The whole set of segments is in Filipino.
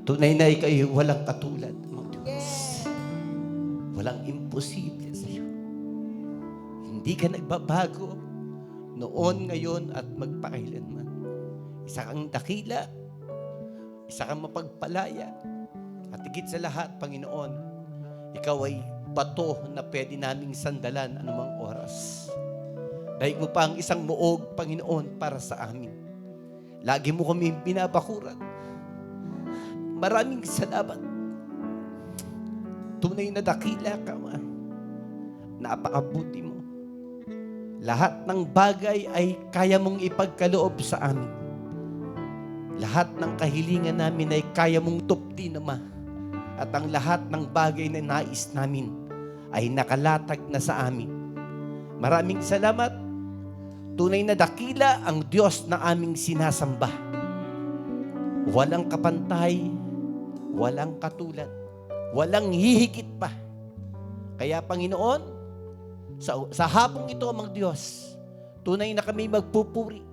Tunay na ika'y walang katulad, amang Diyos. Walang imposible sa iyo. Hindi ka nagbabago noon, ngayon, at magpakailanman. Isa kang dakila, isa kang mapagpalaya, at higit sa lahat, Panginoon, ikaw ay bato na pwede naming sandalan anumang oras. Dahil mo pa ang isang muog, Panginoon, para sa amin. Lagi mo kami binabakuran. Maraming salamat. Tunay na dakila ka, Ma. Napakabuti mo. Lahat ng bagay ay kaya mong ipagkaloob sa amin. Lahat ng kahilingan namin ay kaya mong tupdi, Ma. At ang lahat ng bagay na nais namin ay nakalatag na sa amin. Maraming salamat. Tunay na dakila ang Diyos na aming sinasamba. Walang kapantay, walang katulad, walang hihigit pa. Kaya Panginoon, sa hapong ito, amang Diyos, tunay na kami magpupuri.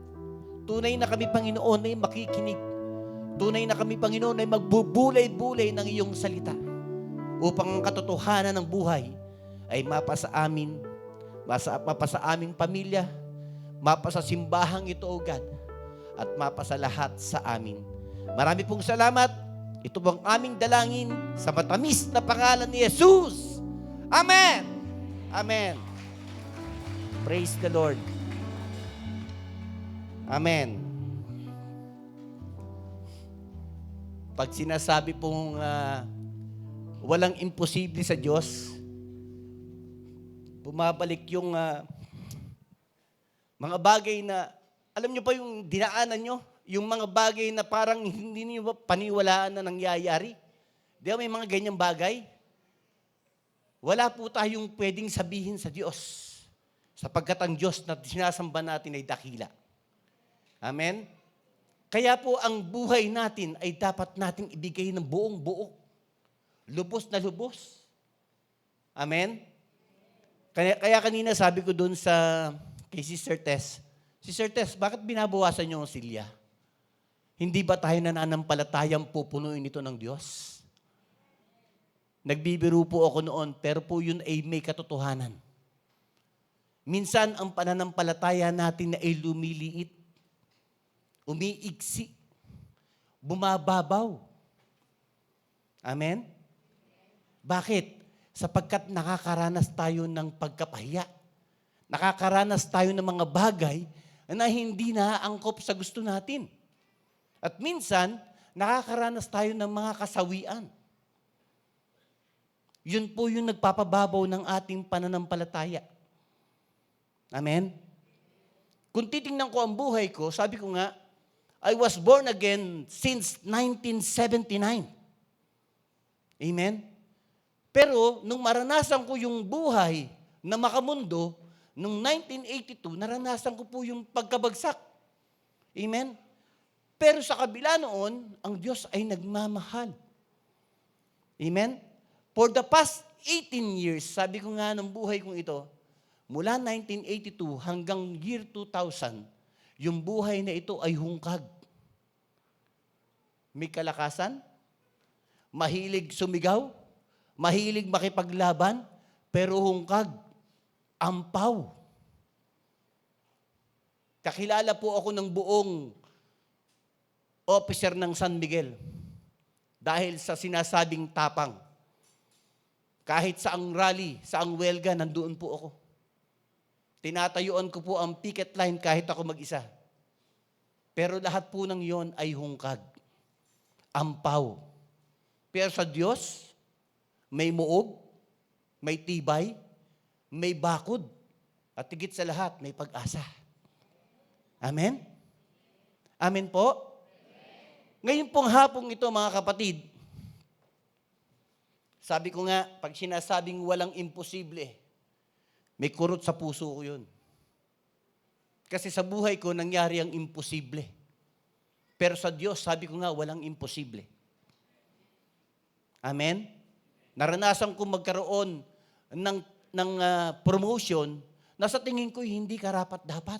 Tunay na kami, Panginoon, ay makikinig. Tunay na kami, Panginoon, ay magbubulay-bulay ng iyong salita upang ang katotohanan ng buhay ay mapasa amin, mapasa aming pamilya, mapasa simbahang ito, O God, at mapasa lahat sa amin. Marami pong salamat. Ito bang aming dalangin sa matamis na pangalan ni Jesus. Amen! Amen. Praise the Lord. Amen. Pag sinasabi pong walang imposible sa Diyos, bumabalik yung mga bagay na, alam nyo pa yung dinaanan nyo? Yung mga bagay na parang hindi nyo paniwalaan na nangyayari? Di ba may mga ganyang bagay? Wala po tayong pwedeng sabihin sa Diyos sapagkat ang Diyos na sinasamba natin ay dakila. Amen? Kaya po ang buhay natin ay dapat nating ibigay ng buong buo. Lubos na lubos. Amen? Kaya kanina sabi ko doon kay Sister Tess, Sister Tess, bakit binabawasan niyo ang silya? Hindi ba tayo nananampalatayang pupunuin ito ng Diyos? Nagbibiro po ako noon, pero po yun ay may katotohanan. Minsan, ang pananampalataya natin na ay lumiliit, umiigsi, bumababaw. Amen? Bakit? Sapagkat nakakaranas tayo ng pagkapahiya. Nakakaranas tayo ng mga bagay na hindi naaangkop sa gusto natin. At minsan, nakakaranas tayo ng mga kasawian. Yun po yung nagpapababaw ng ating pananampalataya. Amen? Kung titingnan ko ang buhay ko, sabi ko nga, I was born again since 1979. Amen? Pero, nung maranasan ko yung buhay na makamundo, nung 1982, naranasan ko po yung pagkabagsak. Amen? Pero sa kabila noon, ang Diyos ay nagmamahal. Amen? For the past 18 years, sabi ko nga ng buhay kong ito, mula 1982 hanggang year 2000, yung buhay na ito ay hungkag. May kalakasan, mahilig sumigaw, mahilig makipaglaban, pero hungkag, ampaw. Kakilala po ako ng buong officer ng San Miguel dahil sa sinasabing tapang. Kahit saang rally, saang welga, nandoon po ako. Tinatayuan ko po ang picket line kahit ako mag-isa. Pero lahat po ng yon ay hungkag, ampaw. Pero sa Diyos, may muog, may tibay, may bakod, at higit sa lahat, may pag-asa. Amen? Amen po? Ngayon pong hapong ito, mga kapatid, sabi ko nga, pag sinasabing walang imposible, may kurot sa puso ko yun. Kasi sa buhay ko, nangyari ang imposible. Pero sa Diyos, sabi ko nga, walang imposible. Amen? Naranasan ko magkaroon ng promotion na sa tingin ko hindi karapat-dapat.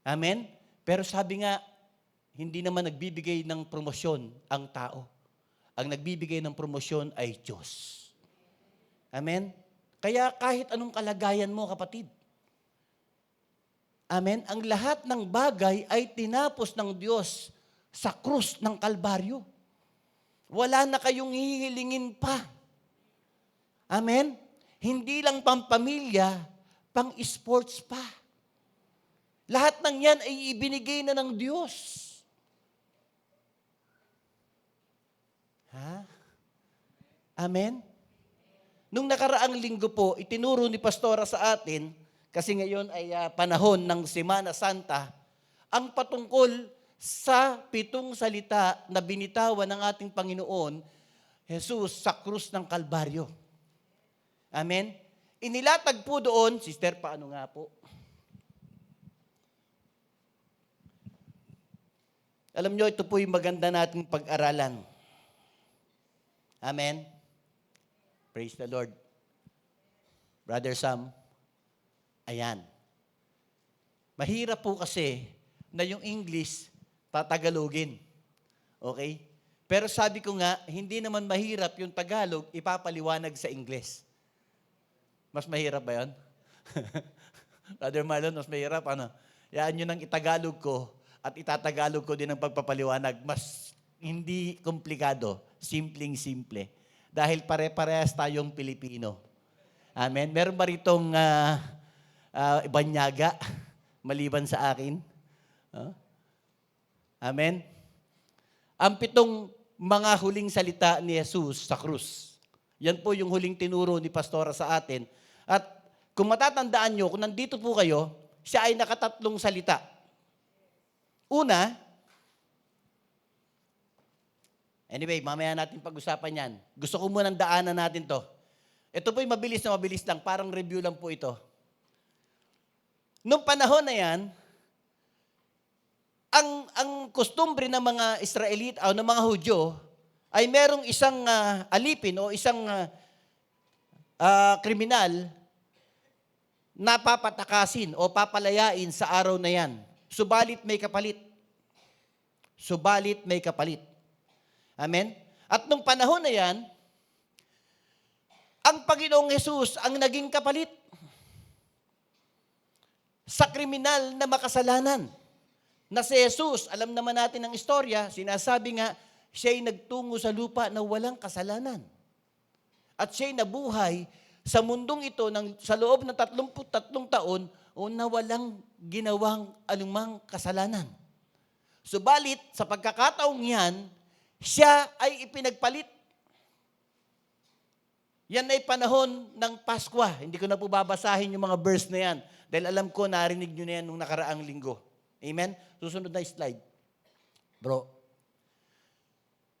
Amen? Pero sabi nga, hindi naman nagbibigay ng promosyon ang tao. Ang nagbibigay ng promosyon ay Diyos. Amen? Kaya kahit anong kalagayan mo, kapatid. Amen? Ang lahat ng bagay ay tinapos ng Diyos sa krus ng Kalbaryo. Wala na kayong hihilingin pa. Amen? Hindi lang pampamilya, pang-sports pa. Lahat ng yan ay ibinigay na ng Diyos. Ha? Amen? Nung nakaraang linggo po, itinuro ni Pastora sa atin, kasi ngayon ay panahon ng Semana Santa, ang patungkol sa 7 salita na binitawan ng ating Panginoon, Jesus, sa krus ng Kalbaryo. Amen? Inilatag po doon, sister, paano nga po? Alam nyo, ito po yung maganda nating pag-aralan. Amen? Praise the Lord. Brother Sam, ayan. Mahirap po kasi na yung English tatagalogin. Okay? Pero sabi ko nga, hindi naman mahirap yung Tagalog ipapaliwanag sa English. Mas mahirap ba yun? Brother Marlon, mas mahirap, ano? Yan yun ang itagalog ko at itatagalog ko din ang pagpapaliwanag. Mas hindi komplikado, simpleng-simple. Dahil pare-parehas tayong Pilipino. Amen? Meron ba ritong banyaga maliban sa akin? Amen? Ang 7 mga huling salita ni Jesus sa krus. Yan po yung huling tinuro ni Pastora sa atin. At kung matatandaan nyo, kung nandito po kayo, siya ay nakatatlong salita. Una, anyway, mamaya natin pag-usapan yan. Gusto ko munang daanan natin to. Ito po'y mabilis na mabilis lang, parang review lang po ito. Nung panahon na yan, ang kostumbre ng mga Israelita o ng mga Hudyo ay merong isang alipin o isang kriminal na papatakasin o papalayain sa araw na yan. Subalit may kapalit. Subalit may kapalit. Amen? At nung panahon na yan, ang Panginoong Hesus ang naging kapalit sa kriminal na makasalanan. Na si Jesus, alam naman natin ang istorya, sinasabi nga, siya'y nagtungo sa lupa na walang kasalanan. At siya'y nabuhay sa mundong ito sa loob ng 33 taon o na walang ginawang anumang kasalanan. Subalit, sa pagkakataong yan, siya ay ipinagpalit. Yan ay panahon ng Pasko. Hindi ko na po babasahin yung mga verse na yan dahil alam ko narinig nyo na yan nung nakaraang linggo. Amen? Susunod na slide. Bro.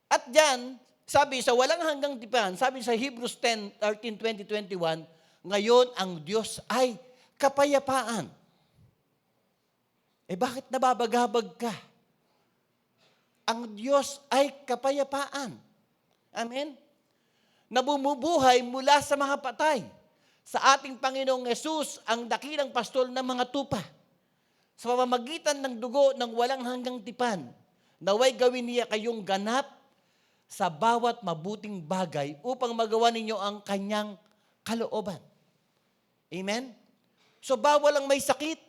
At yan, sabi sa walang hanggang tipan, sabi sa Hebrews 10, 13, 20, 21, ngayon ang Diyos ay kapayapaan. Bakit nababagabag ka? Ang Diyos ay kapayapaan. Amen? Na bumubuhay mula sa mga patay. Sa ating Panginoong Yesus, ang dakilang pastol ng mga tupa. Sa pamamagitan ng dugo ng walang hanggang tipan, naway gawin niya kayong ganap sa bawat mabuting bagay upang magawa ninyo ang kanyang kalooban. Amen? So bawal ang may sakit.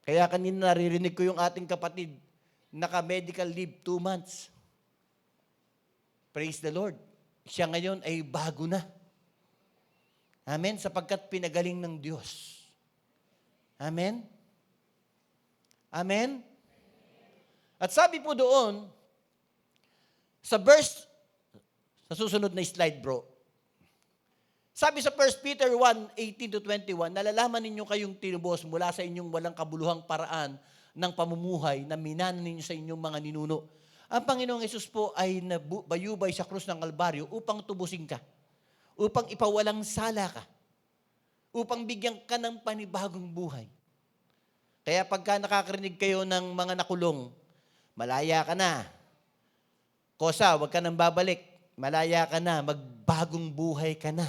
Kaya kanina naririnig ko yung ating kapatid, naka-medical leave 2 months. Praise the Lord. Siya ngayon ay bago na. Amen? Sapagkat pinagaling ng Diyos. Amen? Amen? At sabi po doon, sa verse, sa susunod na slide bro, sabi sa 1 Peter 1, 18-21, nalalaman ninyo kayong tinubos mula sa inyong walang kabuluhang paraan ng pamumuhay na minana ninyo sa inyong mga ninuno. Ang Panginoong Yesus po ay bayubay sa krus ng Kalbaryo upang tubusin ka, upang ipawalang sala ka, upang bigyan ka ng panibagong buhay. Kaya pagka nakakarinig kayo ng mga nakulong, malaya ka na. Kosa, huwag ka nang babalik. Malaya ka na, magbagong buhay ka na.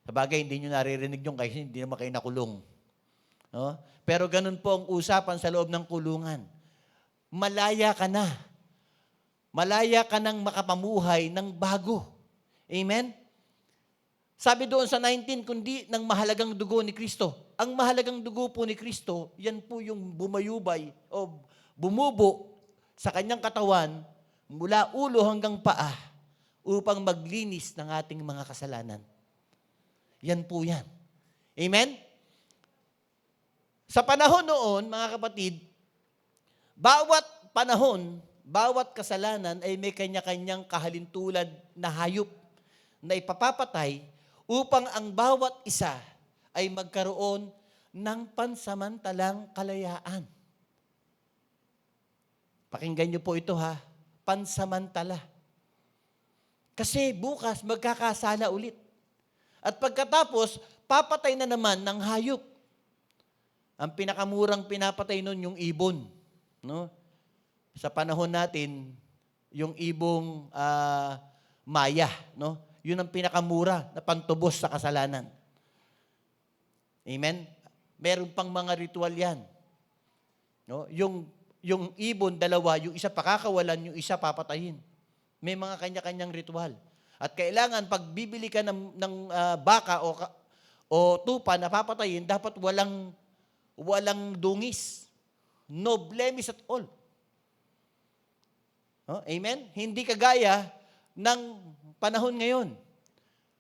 Sabagay, hindi nyo naririnig yun kasi hindi naman kayo nakulong. No? Pero ganun po ang usapan sa loob ng kulungan. malaya ka na. Malaya ka nang makapamuhay ng bago. Amen? Sabi doon sa 19, kundi ng mahalagang dugo ni Kristo. Ang mahalagang dugo po ni Kristo, yan po yung bumayubay o bumubo sa kanyang katawan mula ulo hanggang paa upang maglinis ng ating mga kasalanan. Yan po yan. Amen? Sa panahon noon, mga kapatid, bawat panahon, bawat kasalanan ay may kanya-kanyang kahalintulad na hayop na ipapapatay upang ang bawat isa ay magkaroon ng pansamantalang kalayaan. Pakinggan niyo po ito ha, pansamantala. Kasi bukas magkakasala ulit. At pagkatapos, papatay na naman ng hayop. Ang pinakamurang pinapatay nun yung ibon. No? Sa panahon natin, yung ibong maya, no? Yun ang pinakamura na pantubos sa kasalanan. Amen? Meron pang mga ritual yan. No? Yung ibon, dalawa, yung isa pakakawalan, yung isa papatayin. May mga kanya-kanyang ritual. At kailangan, pag bibili ka ng baka o tupa na papatayin, dapat walang dungis. No blemish at all. Oh, amen? Hindi kagaya ng panahon ngayon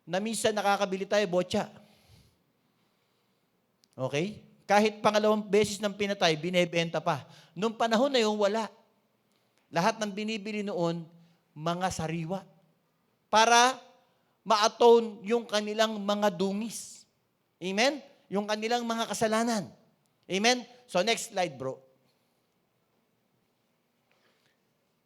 na minsan nakakabili tayo botya. Okay? Kahit pangalawang beses ng pinatay, binebenta pa. Noong panahon na yun, wala. Lahat ng binibili noon, mga sariwa. Para ma-atone yung kanilang mga dungis. Amen? Yung kanilang mga kasalanan. Amen? So next slide, bro.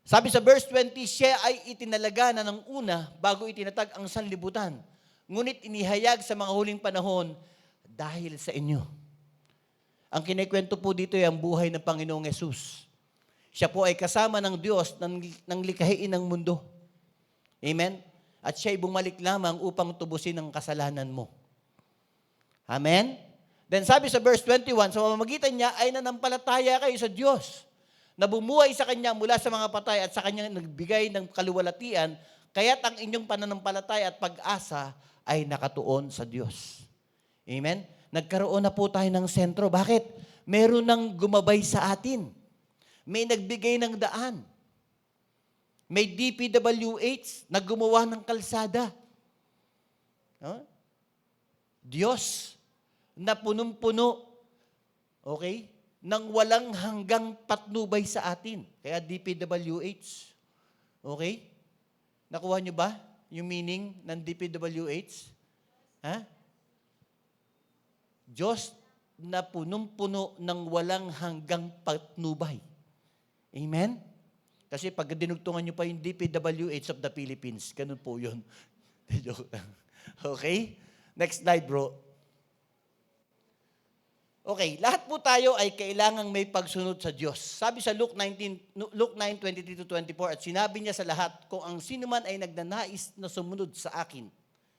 Sabi sa verse 20, siya ay itinalaga na ng una bago itinatag ang sanlibutan. Ngunit inihayag sa mga huling panahon dahil sa inyo. Ang kinikwento po dito ay ang buhay ng Panginoong Yesus. Siya po ay kasama ng Diyos ng likhain ng mundo. Amen? At siya ay bumalik lamang upang tubusin ang kasalanan mo. Amen? Then sabi sa verse 21, sa pamamagitan niya ay nanampalataya kayo sa Diyos, na bumuhay sa Kanya mula sa mga patay at sa Kanya nagbigay ng kaluwalhatian, kaya't ang inyong pananampalataya at pag-asa ay nakatuon sa Diyos. Amen? Nagkaroon na po tayo ng sentro. Bakit? Meron nang gumabay sa atin. May nagbigay ng daan. May DPWH na gumawa ng kalsada. Huh? Diyos na punong-puno, okay, nang walang hanggang patnubay sa atin. Kaya DPWH. Okay? Nakuha niyo ba yung meaning ng DPWH? Ha? Diyos na punong-puno ng walang hanggang patnubay. Amen? Kasi pag dinugtungan niyo pa yung DPWH of the Philippines, ganun po yun. Joke lang. Okay? Next slide, bro. Okay, lahat po tayo ay kailangang may pagsunod sa Diyos. Sabi sa Luke 9:23-24, at sinabi niya sa lahat, kung ang sino man ay nagnanais na sumunod sa akin.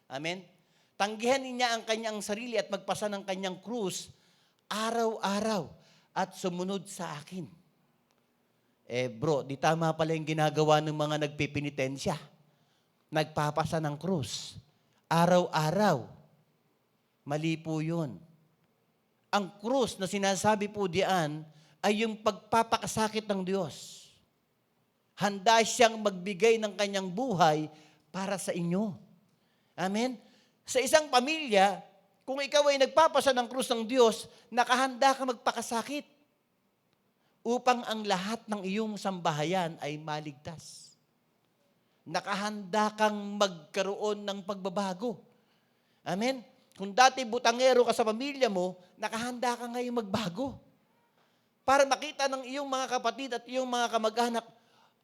Amen? Tanggihan niya ang kanyang sarili at magpasa ng kanyang krus araw-araw at sumunod sa akin. Bro, di tama pala yung ginagawa ng mga nagpipinitensya. Nagpapasa ng krus. Araw-araw. Mali po yun. Ang krus na sinasabi po diyan ay yung pagpapakasakit ng Diyos. Handa siyang magbigay ng kanyang buhay para sa inyo. Amen? Sa isang pamilya, kung ikaw ay nagpapasa ng krus ng Diyos, nakahanda ka magpakasakit upang ang lahat ng iyong sambahayan ay maligtas. Nakahanda kang magkaroon ng pagbabago. Amen? Kung dati butangero ka sa pamilya mo, nakahanda ka ngayon magbago. Para makita ng iyong mga kapatid at iyong mga kamag-anak,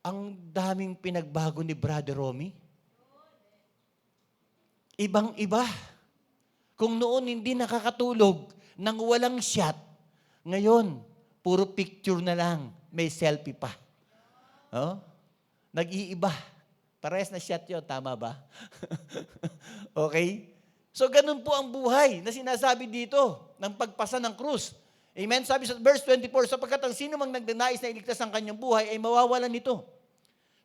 ang daming pinagbago ni Brother Romy. Ibang-iba. Kung noon hindi nakakatulog nang walang shot, ngayon, puro picture na lang, may selfie pa. Oh? Nag-iiba. Parehas na shot yun, tama ba? Okay? So, ganun po ang buhay na sinasabi dito ng pagpasa ng krus. Amen? Sabi sa verse 24, sapagkat ang sino mang nagnanais na iligtas ang kanyang buhay ay mawawalan nito.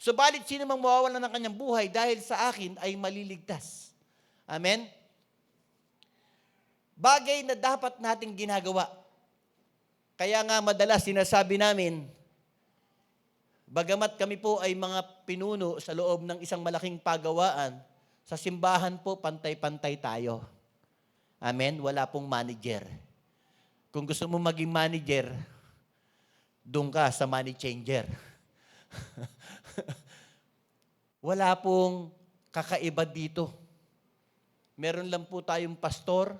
Subalit sino mang mawawalan ng kanyang buhay dahil sa akin ay maliligtas. Amen? Bagay na dapat nating ginagawa. Kaya nga madalas sinasabi namin, bagamat kami po ay mga pinuno sa loob ng isang malaking pagawaan, sa simbahan po pantay-pantay tayo. Amen? Wala pong manager. Kung gusto mo maging manager, doon ka sa money changer. Wala pong kakaiba dito. Meron lang po tayong pastor,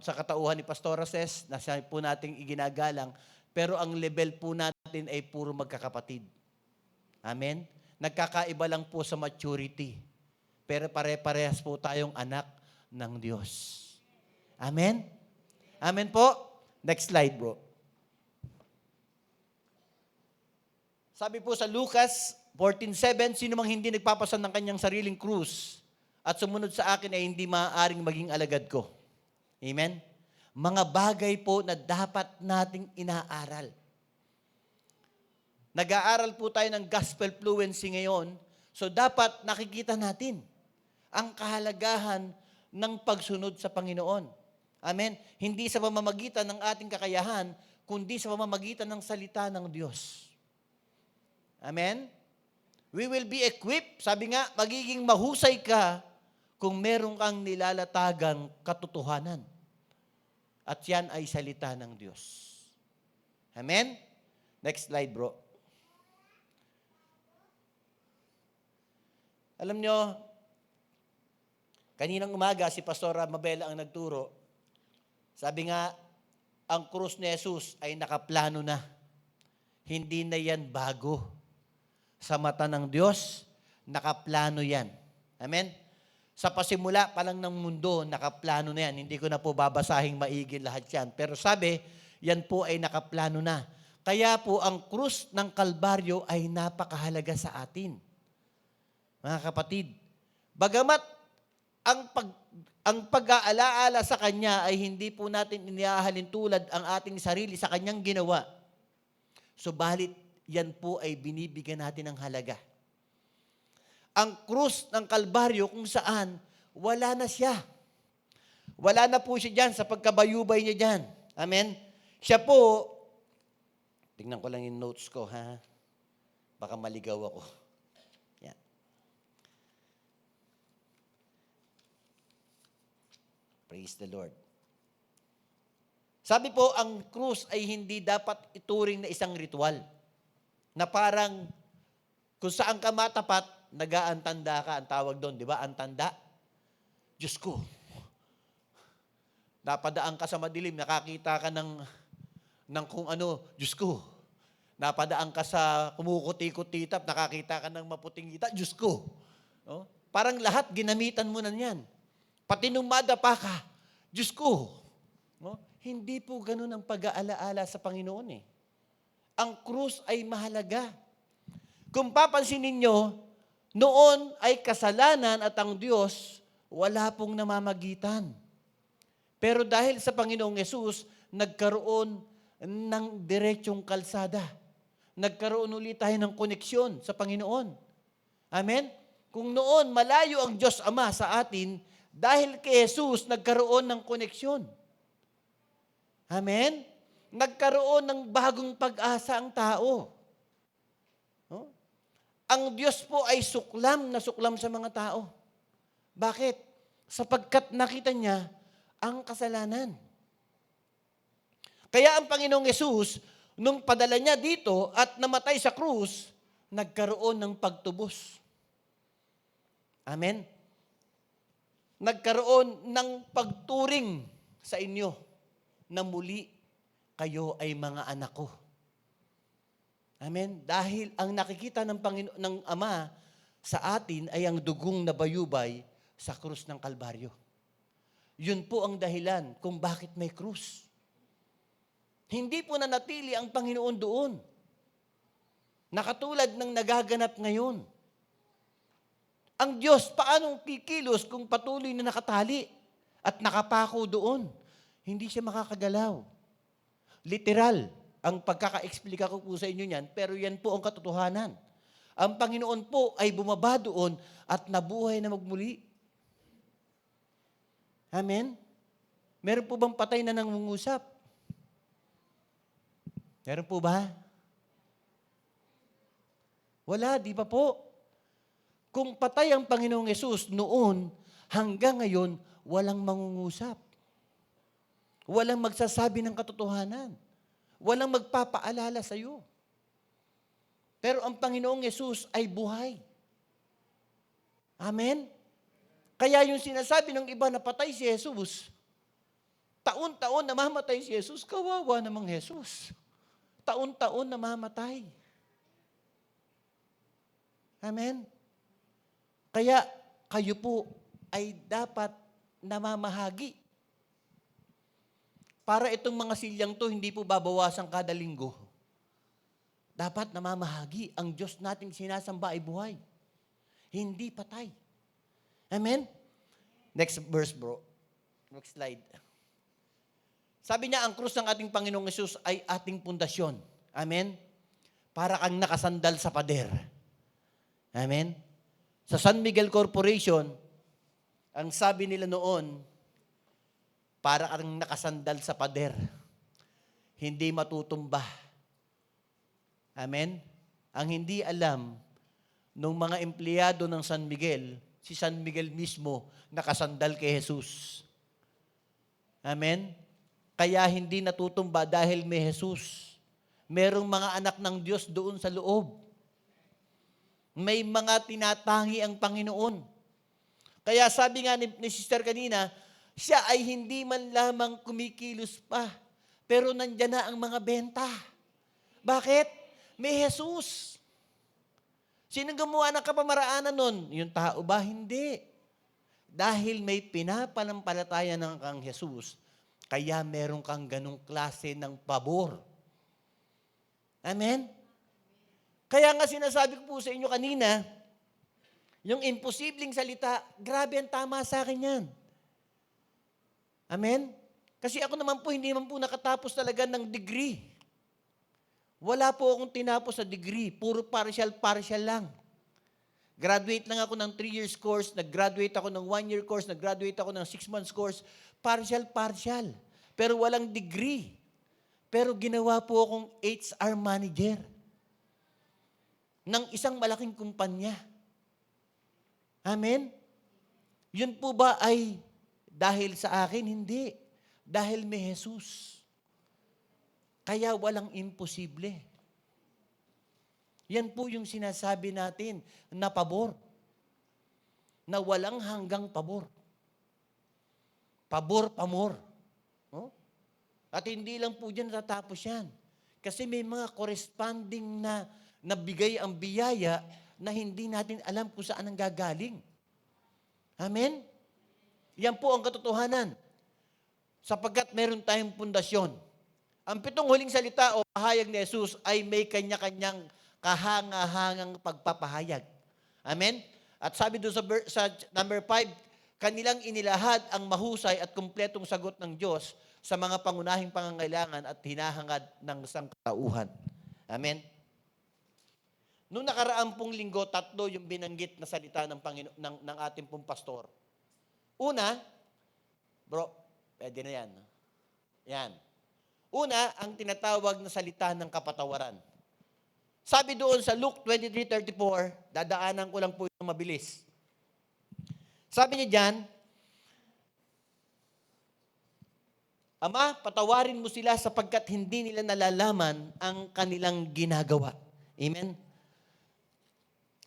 sa katauhan ni Pastor Ses, na siya po nating iginagalang, pero ang level po natin ay puro magkakapatid. Amen? Nagkakaiba lang po sa maturity. Pero pare-parehas po tayong anak ng Diyos. Amen? Amen po? Next slide, bro. Sabi po sa Lucas 14:7, sino mang hindi nagpapasan ng kanyang sariling krus at sumunod sa akin ay hindi maaaring maging alagad ko. Amen? Mga bagay po na dapat nating inaaral. Nag-aaral po tayo ng gospel fluency ngayon, so dapat nakikita natin ang kahalagahan ng pagsunod sa Panginoon. Amen? Hindi sa pamamagitan ng ating kakayahan, kundi sa pamamagitan ng salita ng Diyos. Amen? We will be equipped. Sabi nga, magiging mahusay ka kung meron kang nilalatagang katotohanan. At yan ay salita ng Diyos. Amen? Next slide, bro. Alam nyo, kaninang umaga si Pastora Mabela ang nagturo. Sabi nga, ang krus ni Jesus ay nakaplano na. Hindi na yan bago. Sa mata ng Diyos, nakaplano yan. Amen? Sa pasimula pa lang ng mundo, nakaplano na yan. Hindi ko na po babasahing maigi lahat yan. Pero sabi, yan po ay nakaplano na. Kaya po ang krus ng Kalbaryo ay napakahalaga sa atin. Mga kapatid, bagamat ang pag-aalaala sa Kanya ay hindi po natin inihahalin tulad ang ating sarili sa Kanyang ginawa. Subalit, yan po ay binibigyan natin ng halaga. Ang krus ng Kalbaryo kung saan wala na siya. Wala na po siya dyan sa pagkabayubay niya dyan. Amen? Siya po, tingnan ko lang yung notes ko, ha? Baka maligaw ako. Yan. Praise the Lord. Sabi po, ang krus ay hindi dapat ituring na isang ritual. Na parang, kung saan ka matapat, nag-aantanda ka, ang tawag doon, di ba? Antanda. Diyos ko. Napadaan ka sa madilim, nakakita ka ng kung ano, Diyos ko. Napadaan ka sa kumukuti-kutitap, nakakita ka ng maputing kita, Diyos ko. No? Parang lahat ginamitan mo na yan. Pati nung madapa ka, Diyos ko. No? Hindi po ganun ang pag-aalaala sa Panginoon eh. Ang krus ay mahalaga. Kung papansinin nyo, noon ay kasalanan at ang Diyos, wala pong namamagitan. Pero dahil sa Panginoong Yesus, nagkaroon ng diretsong kalsada. Nagkaroon ulit tayo ng koneksyon sa Panginoon. Amen? Kung noon malayo ang Diyos Ama sa atin, dahil kay Jesus, nagkaroon ng koneksyon. Amen? Nagkaroon ng bagong pag-asa ang tao. No? Ang Diyos po ay suklam na suklam sa mga tao. Bakit? Sapagkat nakita niya ang kasalanan. Kaya ang Panginoong Yesus, nung padala niya dito at namatay sa krus, nagkaroon ng pagtubos. Amen? Nagkaroon ng pagturing sa inyo na muli kayo ay mga anak ko. Amen? Dahil ang nakikita ng ng Ama sa atin ay ang dugong na bayubay sa krus ng Kalbaryo. Yun po ang dahilan kung bakit may krus. Hindi po nanatili ang Panginoon doon. Nakatulad ng nagaganap ngayon. Ang Diyos, paanong kikilos kung patuloy na nakatali at nakapako doon? Hindi siya makakagalaw. Literal ang pagkaka-explika ko po sa inyo niyan, pero yan po ang katotohanan. Ang Panginoon po ay bumaba doon at nabuhay na magmuli. Amen? Meron po bang patay na nangungusap? Meron po ba? Wala, di ba po? Kung patay ang Panginoong Yesus noon, hanggang ngayon, walang mangungusap. Walang magsasabi ng katotohanan. Walang magpapaalala sa iyo. Pero ang Panginoong Yesus ay buhay. Amen? Kaya yung sinasabi ng iba na patay si Jesus, taon-taon namamatay si Jesus, kawawa namang Jesus. Taon-taon namamatay. Amen? Kaya kayo po ay dapat namamahagi. Para itong mga silyang to hindi po babawasan kada linggo. Dapat namamahagi. Ang Diyos nating sinasamba ay buhay. Hindi patay. Amen? Next verse, bro. Next slide. Sabi niya, ang krus ng ating Panginoong Yesus ay ating pundasyon. Amen? Para kang nakasandal sa pader. Amen? Sa San Miguel Corporation, ang sabi nila noon, para kang nakasandal sa pader. Hindi matutumba. Amen? Ang hindi alam nung mga empleyado ng San Miguel, si San Miguel mismo nakasandal kay Jesus. Amen? Kaya hindi natutumba dahil may Jesus. Merong mga anak ng Diyos doon sa loob. May mga tinatangi ang Panginoon. Kaya sabi nga ni Sister kanina, siya ay hindi man lamang kumikilos pa, pero nandyan na ang mga benta. Bakit? May Jesus. Sinong gumawa ng kapamaraanan nun? Yung tao ba? Hindi. Dahil may pinapanampalataya ng kang Jesus, kaya meron kang ganong klase ng pabor. Amen? Kaya nga sinasabi ko po sa inyo kanina, yung imposibleng salita, grabe ang tama sa akin yan. Amen? Kasi ako naman po, hindi naman po nakatapos talaga ng degree. Wala po akong tinapos sa degree. Puro partial lang. Graduate lang ako ng 3 years course, nag-graduate ako ng 1 year course, nag-graduate ako ng 6 months course. Partial. Pero walang degree. Pero ginawa po akong HR manager ng isang malaking kumpanya. Amen? Yun po ba ay dahil sa akin? Hindi. Dahil may Jesus. Kaya walang imposible. Yan po yung sinasabi natin na pabor. Na walang hanggang pabor. Pabor-pamor. Oh? At hindi lang po dyan natatapos yan. Kasi may mga corresponding na nabigay ang biyaya na hindi natin alam kung saan ang gagaling. Amen? Yan po ang katotohanan. Sapagkat meron tayong pundasyon. Ang 7 huling salita o pahayag ni Jesus ay may kanya-kanyang kahanga-hangang pagpapahayag. Amen? At sabi doon sa number 5, kanilang inilahad ang mahusay at kumpletong sagot ng Diyos sa mga pangunahing pangangailangan at hinahangad ng sangkatauhan. Amen? Noong nakaraang pong linggo, 3 yung binanggit na salita ng ating pong pastor. Una, bro, pwede na yan. Yan. Una, ang tinatawag na salita ng kapatawaran. Sabi doon sa Luke 23:34, dadaanan ko lang po yung mabilis. Sabi niya dyan, Ama, patawarin mo sila sapagkat hindi nila nalalaman ang kanilang ginagawa. Amen?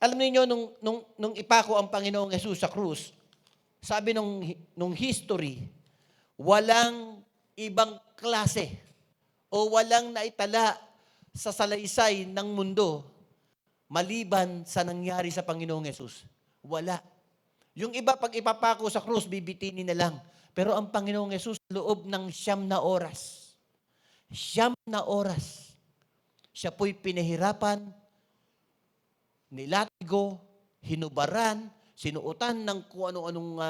Alam niyo nung ipako ang Panginoong Yesus sa krus, sabi nung history, walang ibang klase o walang naitala sa salaysay ng mundo maliban sa nangyari sa Panginoong Yesus. Wala. Yung iba pag ipapako sa krus, bibitinin na lang. Pero ang Panginoong Yesus, loob ng 9 na oras. 9 na oras. Siya po'y pinahirapan, nilatigo, hinubaran, sinuotan ng kung ano-anong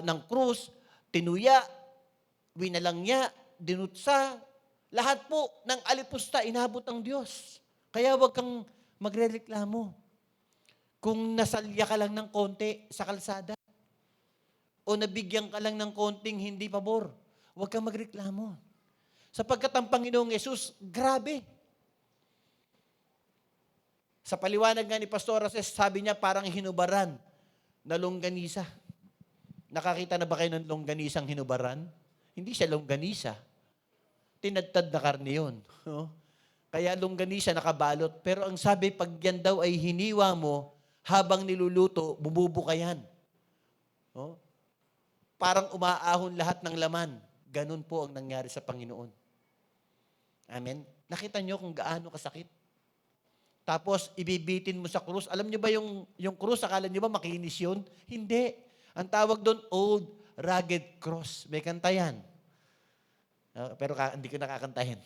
ng krus, tinuya, winalang niya, dinutsa, Lahat po ng alipusta inabot ng Diyos. Kaya huwag kang magrereklamo. Kung nasalya ka lang ng konti sa kalsada, o nabigyan ka lang ng konting hindi pabor, huwag kang magreklamo. Sapagkat ang Panginoong Yesus, grabe. Sa paliwanag nga ni Pastor Ases, sabi niya parang hinubaran na longganisa. Nakakita na ba kayo ng longganisang hinubaran? Hindi siya longganisa. Tinadtad na karne yun. No? Kaya longganisa nakabalot. Pero ang sabi, pag yan daw ay hiniwa mo, habang niluluto, bumubuka yan. No? Parang umaahon lahat ng laman. Ganun po ang nangyari sa Panginoon. Amen? Nakita nyo kung gaano kasakit? Tapos, ibibitin mo sa krus. Alam nyo ba yung krus, akala nyo ba makinis yun? Hindi. Ang tawag doon, old rugged cross. May kanta yan. Pero hindi ko nakakantahin.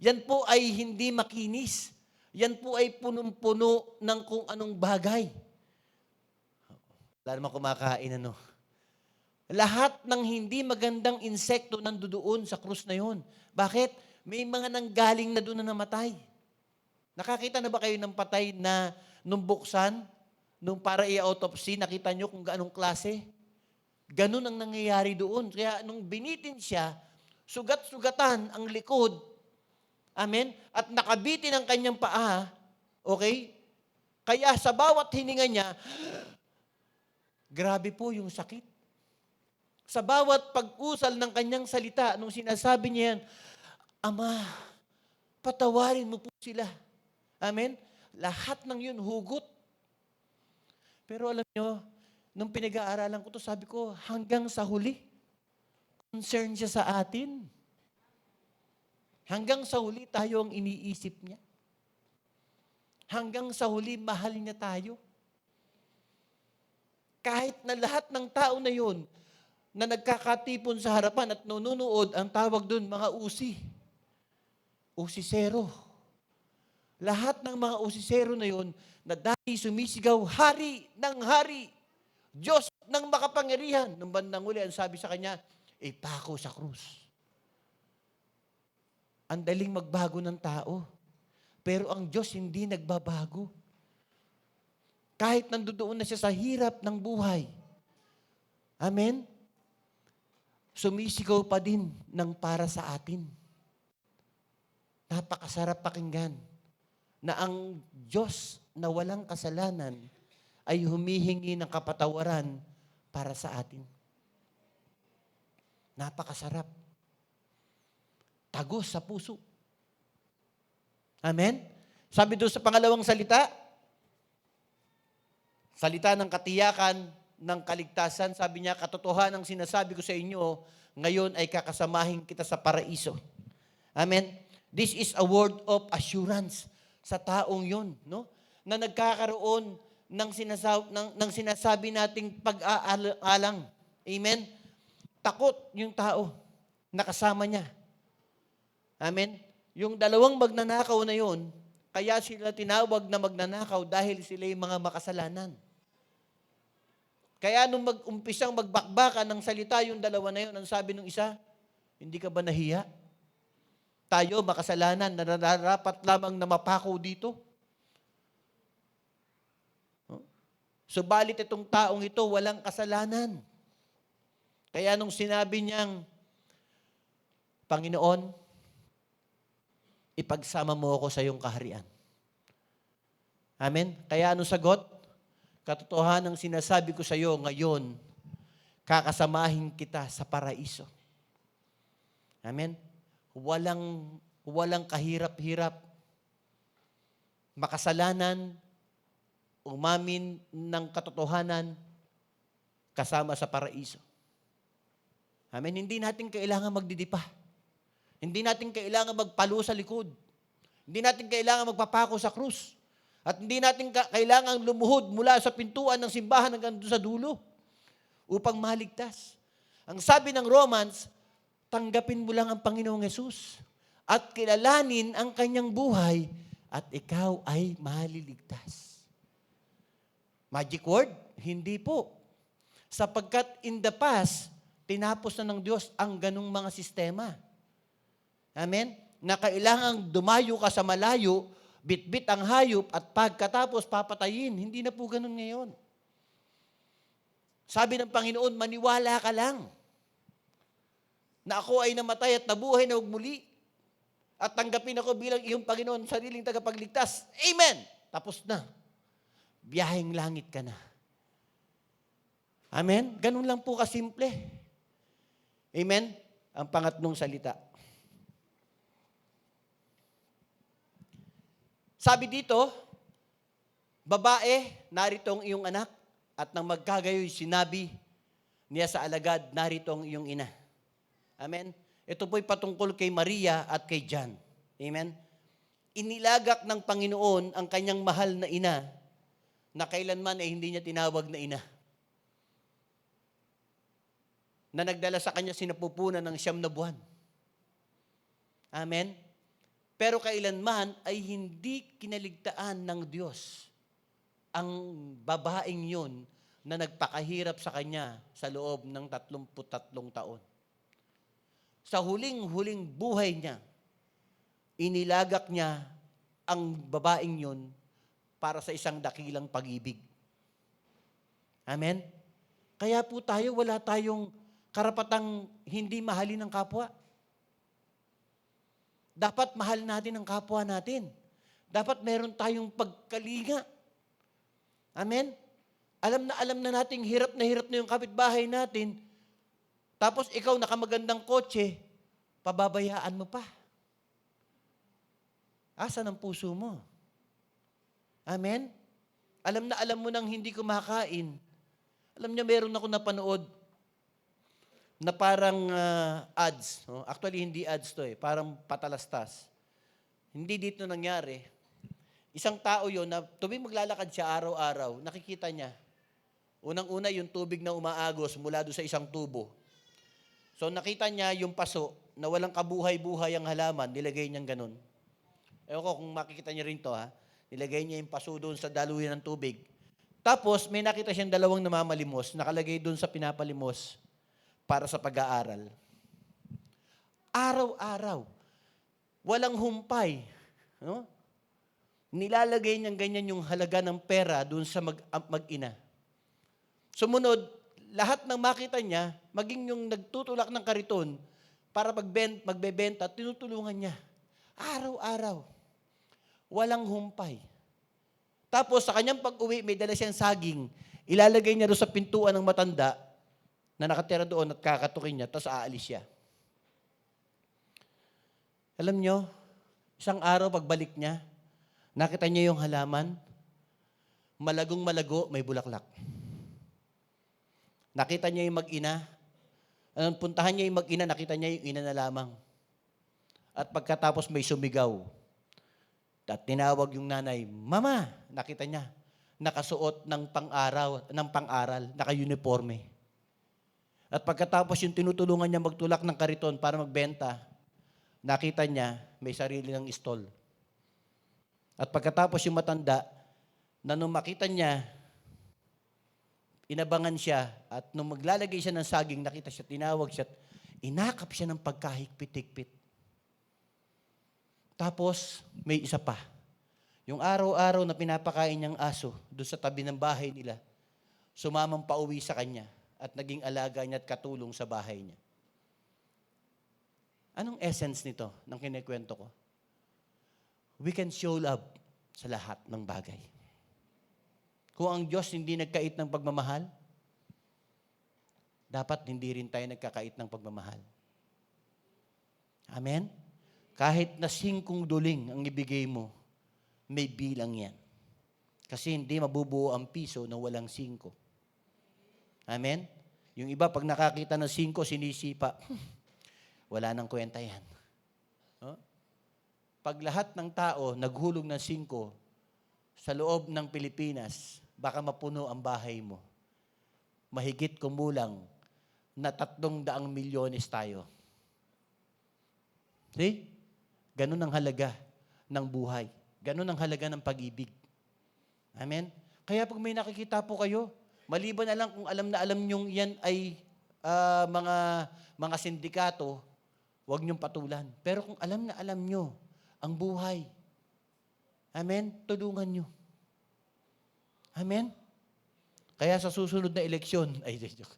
Yan po ay hindi makinis. Yan po ay punong-puno ng kung anong bagay. Wala naman kumakain, ano. Lahat ng hindi magandang insekto nandoon sa krus na yon. Bakit? May mga nanggaling na doon na namatay. Nakakita na ba kayo ng patay na nung buksan, nung para i-autopsy, nakita nyo kung gaanong klase? Ganun ang nangyayari doon. Kaya nung binitin siya, sugat-sugatan ang likod, amen, at nakabitin ang kanyang paa, okay? Kaya sa bawat hininga niya, grabe po yung sakit. Sa bawat pag-usal ng kanyang salita, nung sinasabi niya yan, Ama, patawarin mo po sila. Amen? Lahat ng yun, hugot. Pero alam nyo, nung pinag-aaralan ko to, sabi ko, hanggang sa huli, concern siya sa atin. Hanggang sa huli, tayo ang iniisip niya. Hanggang sa huli, mahal niya tayo. Kahit na lahat ng tao na yun, na nagkakatipon sa harapan at nununood, ang tawag doon, mga usi. Usisero. Lahat ng mga usisero na yun, na dahil sumisigaw, hari ng hari, Diyos ng makapangyarihan. Nung bandang uli, ang sabi sa kanya, ipako sa krus. Ang daling magbago ng tao. Pero ang Diyos hindi nagbabago. Kahit nandoon na siya sa hirap ng buhay. Amen? Sumisigaw pa din ng para sa atin. Napakasarap pakinggan na ang Diyos na walang kasalanan ay humihingi ng kapatawaran para sa atin. Napakasarap. Tagos sa puso. Amen? Sabi doon sa pangalawang salita, salita ng katiyakan, ng kaligtasan, sabi niya, katotohanan ang sinasabi ko sa inyo, ngayon ay kakasamahin kita sa paraiso. Amen? This is a word of assurance sa taong yun, no? Na nagkakaroon ng sinasabi nating pag-aalang. Amen? Takot yung tao na kasama niya. Amen? Yung dalawang magnanakaw na yun, kaya sila tinawag na magnanakaw dahil sila yung mga makasalanan. Kaya nung mag-umpisang magbakbakan ng salita yung dalawa na yun, ang sabi ng isa, hindi ka ba nahiya? Tayo, makasalanan, nararapat lamang na mapako dito. Subalit itong taong ito, walang kasalanan. Kaya nung sinabi niyang, Panginoon, ipagsama mo ako sa iyong kaharian. Amen? Kaya anong sagot? Katotohanan ang sinasabi ko sa iyo ngayon, kakasamahin kita sa paraiso. Amen? Walang kahirap-hirap. Makasalanan, umamin ng katotohanan, kasama sa paraiso. Amen? Hindi natin kailangan magdidipa. Hindi natin kailangan magpalo sa likod. Hindi natin kailangan magpapako sa krus. At hindi natin kailangan lumuhod mula sa pintuan ng simbahan hanggang doon sa dulo upang maligtas. Ang sabi ng Romans, tanggapin mo lang ang Panginoong Yesus at kilalanin ang kanyang buhay at ikaw ay maliligtas. Magic word? Hindi po. Sapagkat in the past, tinapos na ng Diyos ang ganung mga sistema. Amen? Na kailangang dumayo ka sa malayo, bitbit ang hayop at pagkatapos papatayin. Hindi na po ganun ngayon. Sabi ng Panginoon, maniwala ka lang na ako ay namatay at nabuhay na muli at tanggapin ako bilang iyong Panginoon, sariling tagapagligtas. Amen! Tapos na. Biyaheng langit ka na. Amen? Ganun lang po kasimple. Amen? Ang pangatlong salita. Sabi dito, babae, narito ang iyong anak, at nang magkagayoy sinabi niya sa alagad, narito ang iyong ina. Amen? Ito po'y patungkol kay Maria at kay John. Amen? Inilagak ng Panginoon ang kanyang mahal na ina na kailanman ay hindi niya tinawag na ina. Na nagdala sa kanya sinapupunan ng 9 na buwan. Amen? Pero kailanman ay hindi kinaligtaan ng Diyos ang babaeng yun na nagpakahirap sa kanya sa loob ng 33 taon. Sa huling-huling buhay niya, inilagak niya ang babaeng yun para sa isang dakilang pag-ibig. Amen? Kaya po tayo, wala tayong karapatang hindi mahalin ng kapwa. Dapat mahal natin ang kapwa natin. Dapat meron tayong pagkalinga. Amen? Alam na nating hirap na yung kapitbahay natin, tapos ikaw nakamagandang kotse, pababayaan mo pa. Asan ang puso mo? Amen? Alam mo nang hindi kumakain. Alam niya, meron ako napanood na parang ads. No? Actually, hindi ads to eh. Parang patalastas. Hindi dito nangyari. Isang tao yon na tuwing maglalakad siya araw-araw, nakikita niya. Unang-una, yung tubig na umaagos mula doon sa isang tubo. So nakita niya yung paso na walang kabuhay-buhay ang halaman, nilagay niyang ganun. Ewan ko kung makikita niya rin to ha. Nilagay niya yung paso doon sa daluyan ng tubig. Tapos may nakita siyang 2 namamalimos, nakalagay doon sa pinapalimos para sa pag-aaral. Araw-araw. Walang humpay. No? Nilalagay niyang ganyan yung halaga ng pera doon sa mag-ina. Sumunod, lahat ng makita niya, maging yung nagtutulak ng kariton para magbebenta, tinutulungan niya. Araw-araw. Walang humpay. Tapos sa kanyang pag-uwi, may dala siyang saging. Ilalagay niya doon sa pintuan ng matanda na nakatira doon at kakatukin niya, tapos aalis siya. Alam niyo, isang araw pagbalik niya, nakita niya yung halaman, malagong malago, may bulaklak. Nakita niya yung mag-ina. Anong puntahan niya yung mag-ina, nakita niya yung ina na lamang. At pagkatapos may sumigaw. At tinawag yung nanay, Mama, nakita niya, nakasuot ng pang-aral, naka-uniforme. At pagkatapos yung tinutulungan niya magtulak ng kariton para magbenta, nakita niya may sarili ng stall. At pagkatapos yung matanda, na nung makita niya, inabangan siya, at nung maglalagay siya ng saging, nakita siya, tinawag siya, inakap siya ng pagkahigpit-higpit. Tapos, may isa pa. Yung araw-araw na pinapakain niyang aso, doon sa tabi ng bahay nila, sumamang pauwi sa kanya, at naging alaga niya at katulong sa bahay niya. Anong essence nito, ng kinikwento ko? We can show love sa lahat ng bagay. Kung ang Diyos hindi nagkait ng pagmamahal, dapat hindi rin tayo nagkakait ng pagmamahal. Amen? Kahit na 5 duling ang ibigay mo, may bilang yan. Kasi hindi mabubuo ang piso na walang 5. Amen? Yung iba, pag nakakita ng 5, sinisipa. Wala nang kwenta yan. No? Pag lahat ng tao naghulog ng 5 sa loob ng Pilipinas, baka mapuno ang bahay mo. Mahigit kumulang na 300 milyones tayo. See? Ganun ang halaga ng buhay. Ganun ang halaga ng pag-ibig. Amen? Kaya pag may nakikita po kayo, maliban na lang kung alam na alam nyong yan ay mga sindikato huwag niyong patulan. Pero kung alam na alam niyo ang buhay, amen, tulungan niyo. Amen? Kaya sa susunod na eleksyon, ay, joke.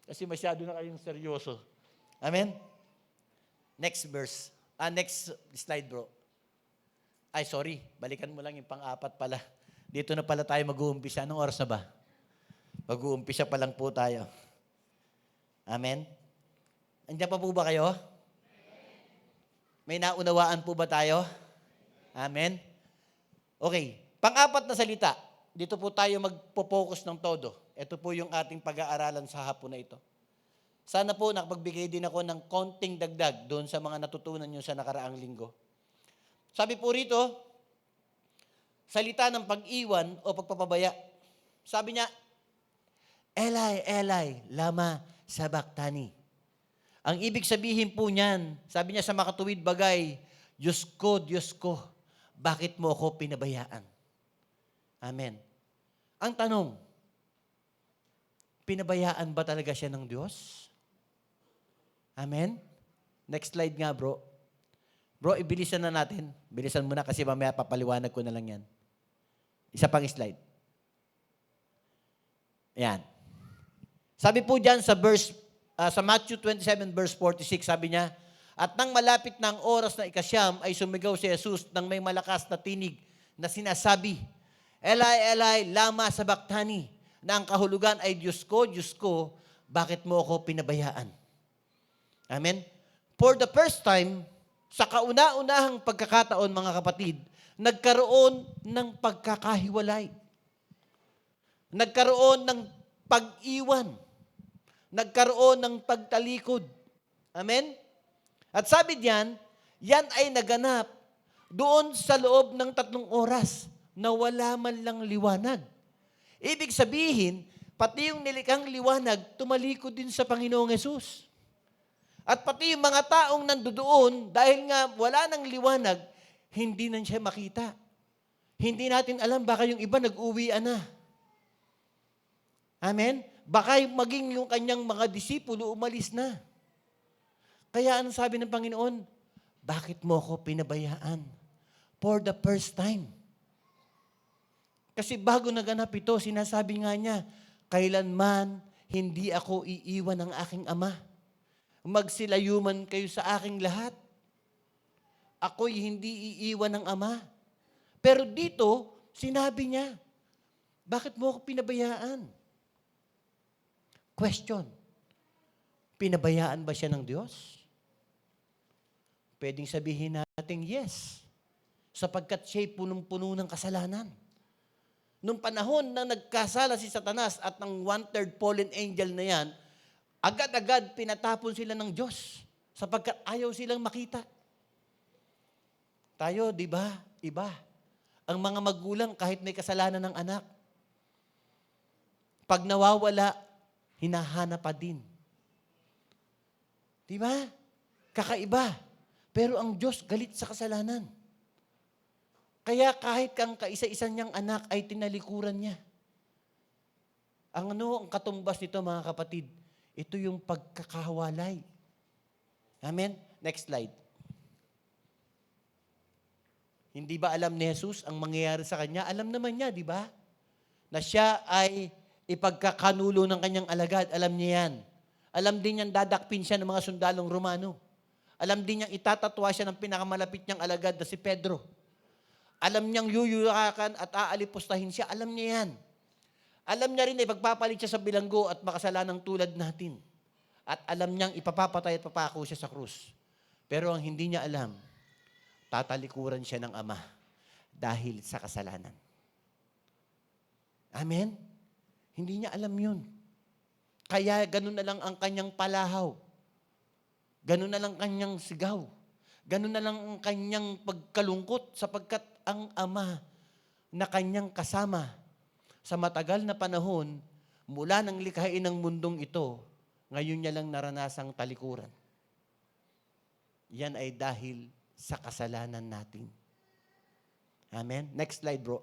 Kasi masyado na kayong seryoso. Amen? Next verse. Next slide, bro. Ay, sorry. Balikan mo lang yung pang-apat pala. Dito na pala tayo mag-uumpisa. Anong oras na ba? Mag-uumpisa pa lang po tayo. Amen? Andiyan pa po ba kayo? May naunawaan po ba tayo? Amen? Okay. Pang-apat na salita. Dito po tayo magpo-focus ng todo. Ito po yung ating pag-aaralan sa hapon na ito. Sana po nakapagbigay din ako ng konting dagdag doon sa mga natutunan nyo sa nakaraang linggo. Sabi po rito, salita ng pag-iwan o pagpapabaya. Sabi niya, Eli, Eli, lama sabachthani. Ang ibig sabihin po niyan, sabi niya sa makatuwid bagay, Diyos ko, bakit mo ako pinabayaan? Amen. Ang tanong, pinabayaan ba talaga siya ng Diyos? Amen? Next slide nga, bro. Bro, ibilisan na natin. Bilisan mo na kasi mamaya papaliwanag ko na lang yan. Isa pang slide. Ayan. Sabi po dyan sa sa Matthew 27 verse 46, sabi niya, at nang malapit na ang oras na ikasyam, ay sumigaw si Jesus nang may malakas na tinig na sinasabi, Eli, Eli, lama sabachthani, na ang kahulugan ay Diyos ko, bakit mo ako pinabayaan? Amen? For the first time, sa kauna-unahang pagkakataon, mga kapatid, nagkaroon ng pagkakahiwalay. Nagkaroon ng pag-iwan. Nagkaroon ng pagtalikod. Amen? At sabi diyan, yan ay naganap doon sa loob ng 3 oras na wala man lang liwanag. Ibig sabihin, pati yung nilikhang liwanag, tumalikod din sa Panginoong Hesus. At pati yung mga taong nandoon, dahil nga wala nang liwanag, hindi na siya makita. Hindi natin alam, baka yung iba nag-uwian na. Amen? Baka maging yung kanyang mga disipulo umalis na. Kaya anong sabi ng Panginoon? Bakit mo ako pinabayaan? For the first time. Kasi bago naganap ito, sinasabi nga niya, kailanman hindi ako iiwan ng aking ama. Magsilayuman kayo sa aking lahat. Ako'y hindi iiwan ng ama. Pero dito, sinabi niya, bakit mo ako pinabayaan? Question, pinabayaan ba siya ng Diyos? Pwedeng sabihin natin yes, sapagkat siya'y punong-puno ng kasalanan. Nung panahon na nagkasala si Satanas at ng 1/3 fallen angel na yan, agad-agad pinatapon sila ng Diyos sapagkat ayaw silang makita. Tayo, di ba? Iba. Ang mga magulang kahit may kasalanan ng anak, pag nawawala, hinahanap pa din. Di ba? Kakaiba. Pero ang Diyos galit sa kasalanan. Kaya kahit kang kaisa-isa niyang anak ay tinalikuran niya. Ang katumbas nito, mga kapatid, ito yung pagkakawalay. Amen? Next slide. Hindi ba alam ni Jesus ang mangyayari sa kanya? Alam naman niya, di ba? Na siya ay ipagkakanulo ng kanyang alagad. Alam niya yan. Alam din niyang dadakpin siya ng mga sundalong Romano. Alam din niyang itatatwa siya ng pinakamalapit niyang alagad na si Pedro. Alam niyang yuyurakan at aalipustahin siya. Alam niya yan. Alam niya rin na ipagpapalit siya sa bilanggo at makasalanang tulad natin. At alam niyang ipapapatay at papako siya sa krus. Pero ang hindi niya alam, tatalikuran siya ng Ama dahil sa kasalanan. Amen? Hindi niya alam yun. Kaya ganun na lang ang kanyang palahaw. Ganun na lang kanyang sigaw. Ganun na lang ang kanyang pagkalungkot sapagkat ang Ama na kanyang kasama sa matagal na panahon, mula nang likhain ng mundong ito, ngayon niya lang naranasang talikuran. Yan ay dahil sa kasalanan natin. Amen? Next slide, bro.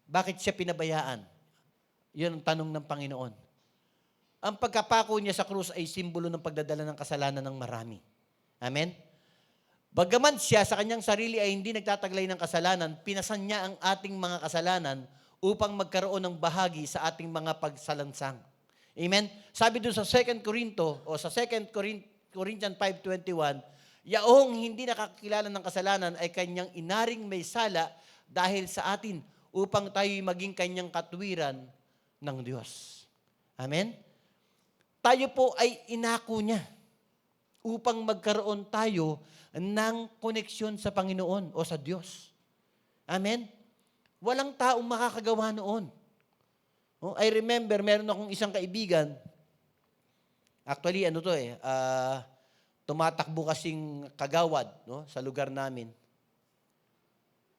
Bakit siya pinabayaan? Yun ang tanong ng Panginoon. ang pagkapako niya sa krus ay simbolo ng pagdadala ng kasalanan ng marami. Amen? Bagaman siya sa kanyang sarili ay hindi nagtataglay ng kasalanan, pinasan niya ang ating mga kasalanan upang magkaroon ng bahagi sa ating mga pagsalansang. Amen? Sabi doon sa 2 Corinto o sa 2 Corinthians 5:21, yaong hindi nakakilala ng kasalanan ay kanyang inaring may sala dahil sa atin upang tayo'y maging kanyang katwiran ng Diyos. Amen? Tayo po ay inako niya upang magkaroon tayo ng koneksyon sa Panginoon o sa Diyos. Amen? Walang taong makakagawa noon. Oh, I remember, meron akong isang kaibigan, actually, tumatakbo kasing kagawad, no, sa lugar namin.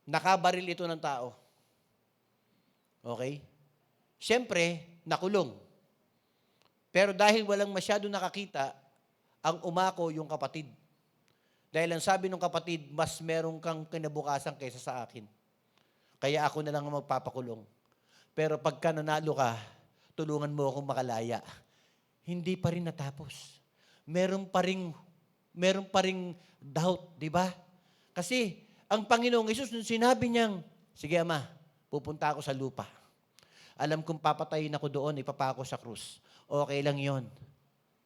Nakabaril ito ng tao. Okay? Siyempre, nakulong. Pero dahil walang masyado nakakita, ang umako yung kapatid. Dahil ang sabi ng kapatid, mas meron kang kinabukasan kaysa sa akin. Kaya ako na lang ang magpapakulong. Pero pagka nanalo ka, tulungan mo akong makalaya. Hindi pa rin natapos. Meron pa ring doubt, di ba? Kasi ang Panginoong Hesus, nung sinabi niyang, sige Ama, pupunta ako sa lupa. Alam kong papatayin ako doon, ipapako sa krus. Okay lang yon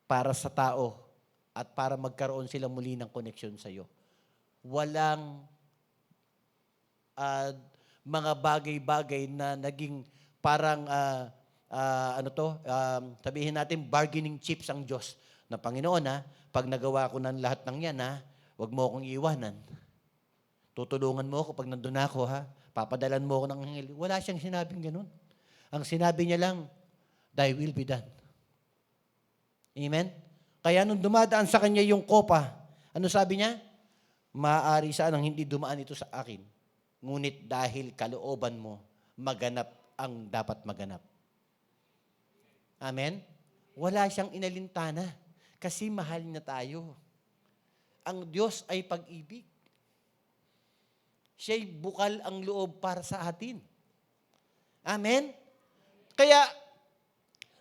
para sa tao at para magkaroon sila muli ng koneksyon sa iyo. Walang mga bagay-bagay na naging parang sabihin natin bargaining chips ang Diyos. Na Panginoon pag nagawa ko ng lahat ng yan huwag mo akong iiwanan. Tutulungan mo ako pag nandun ako papadalan mo ako ng anghel. Wala siyang sinabing ganun. Ang sinabi niya lang, thy will be done. Amen? Kaya nung dumadaan sa kanya yung kopa, ano sabi niya? Maaari sanang hindi dumaan ito sa akin. Ngunit dahil kalooban mo, maganap ang dapat maganap. Amen? Wala siyang inalintana kasi mahal na tayo. Ang Diyos ay pag-ibig. Siya'y bukal ang loob para sa atin. Amen? Kaya,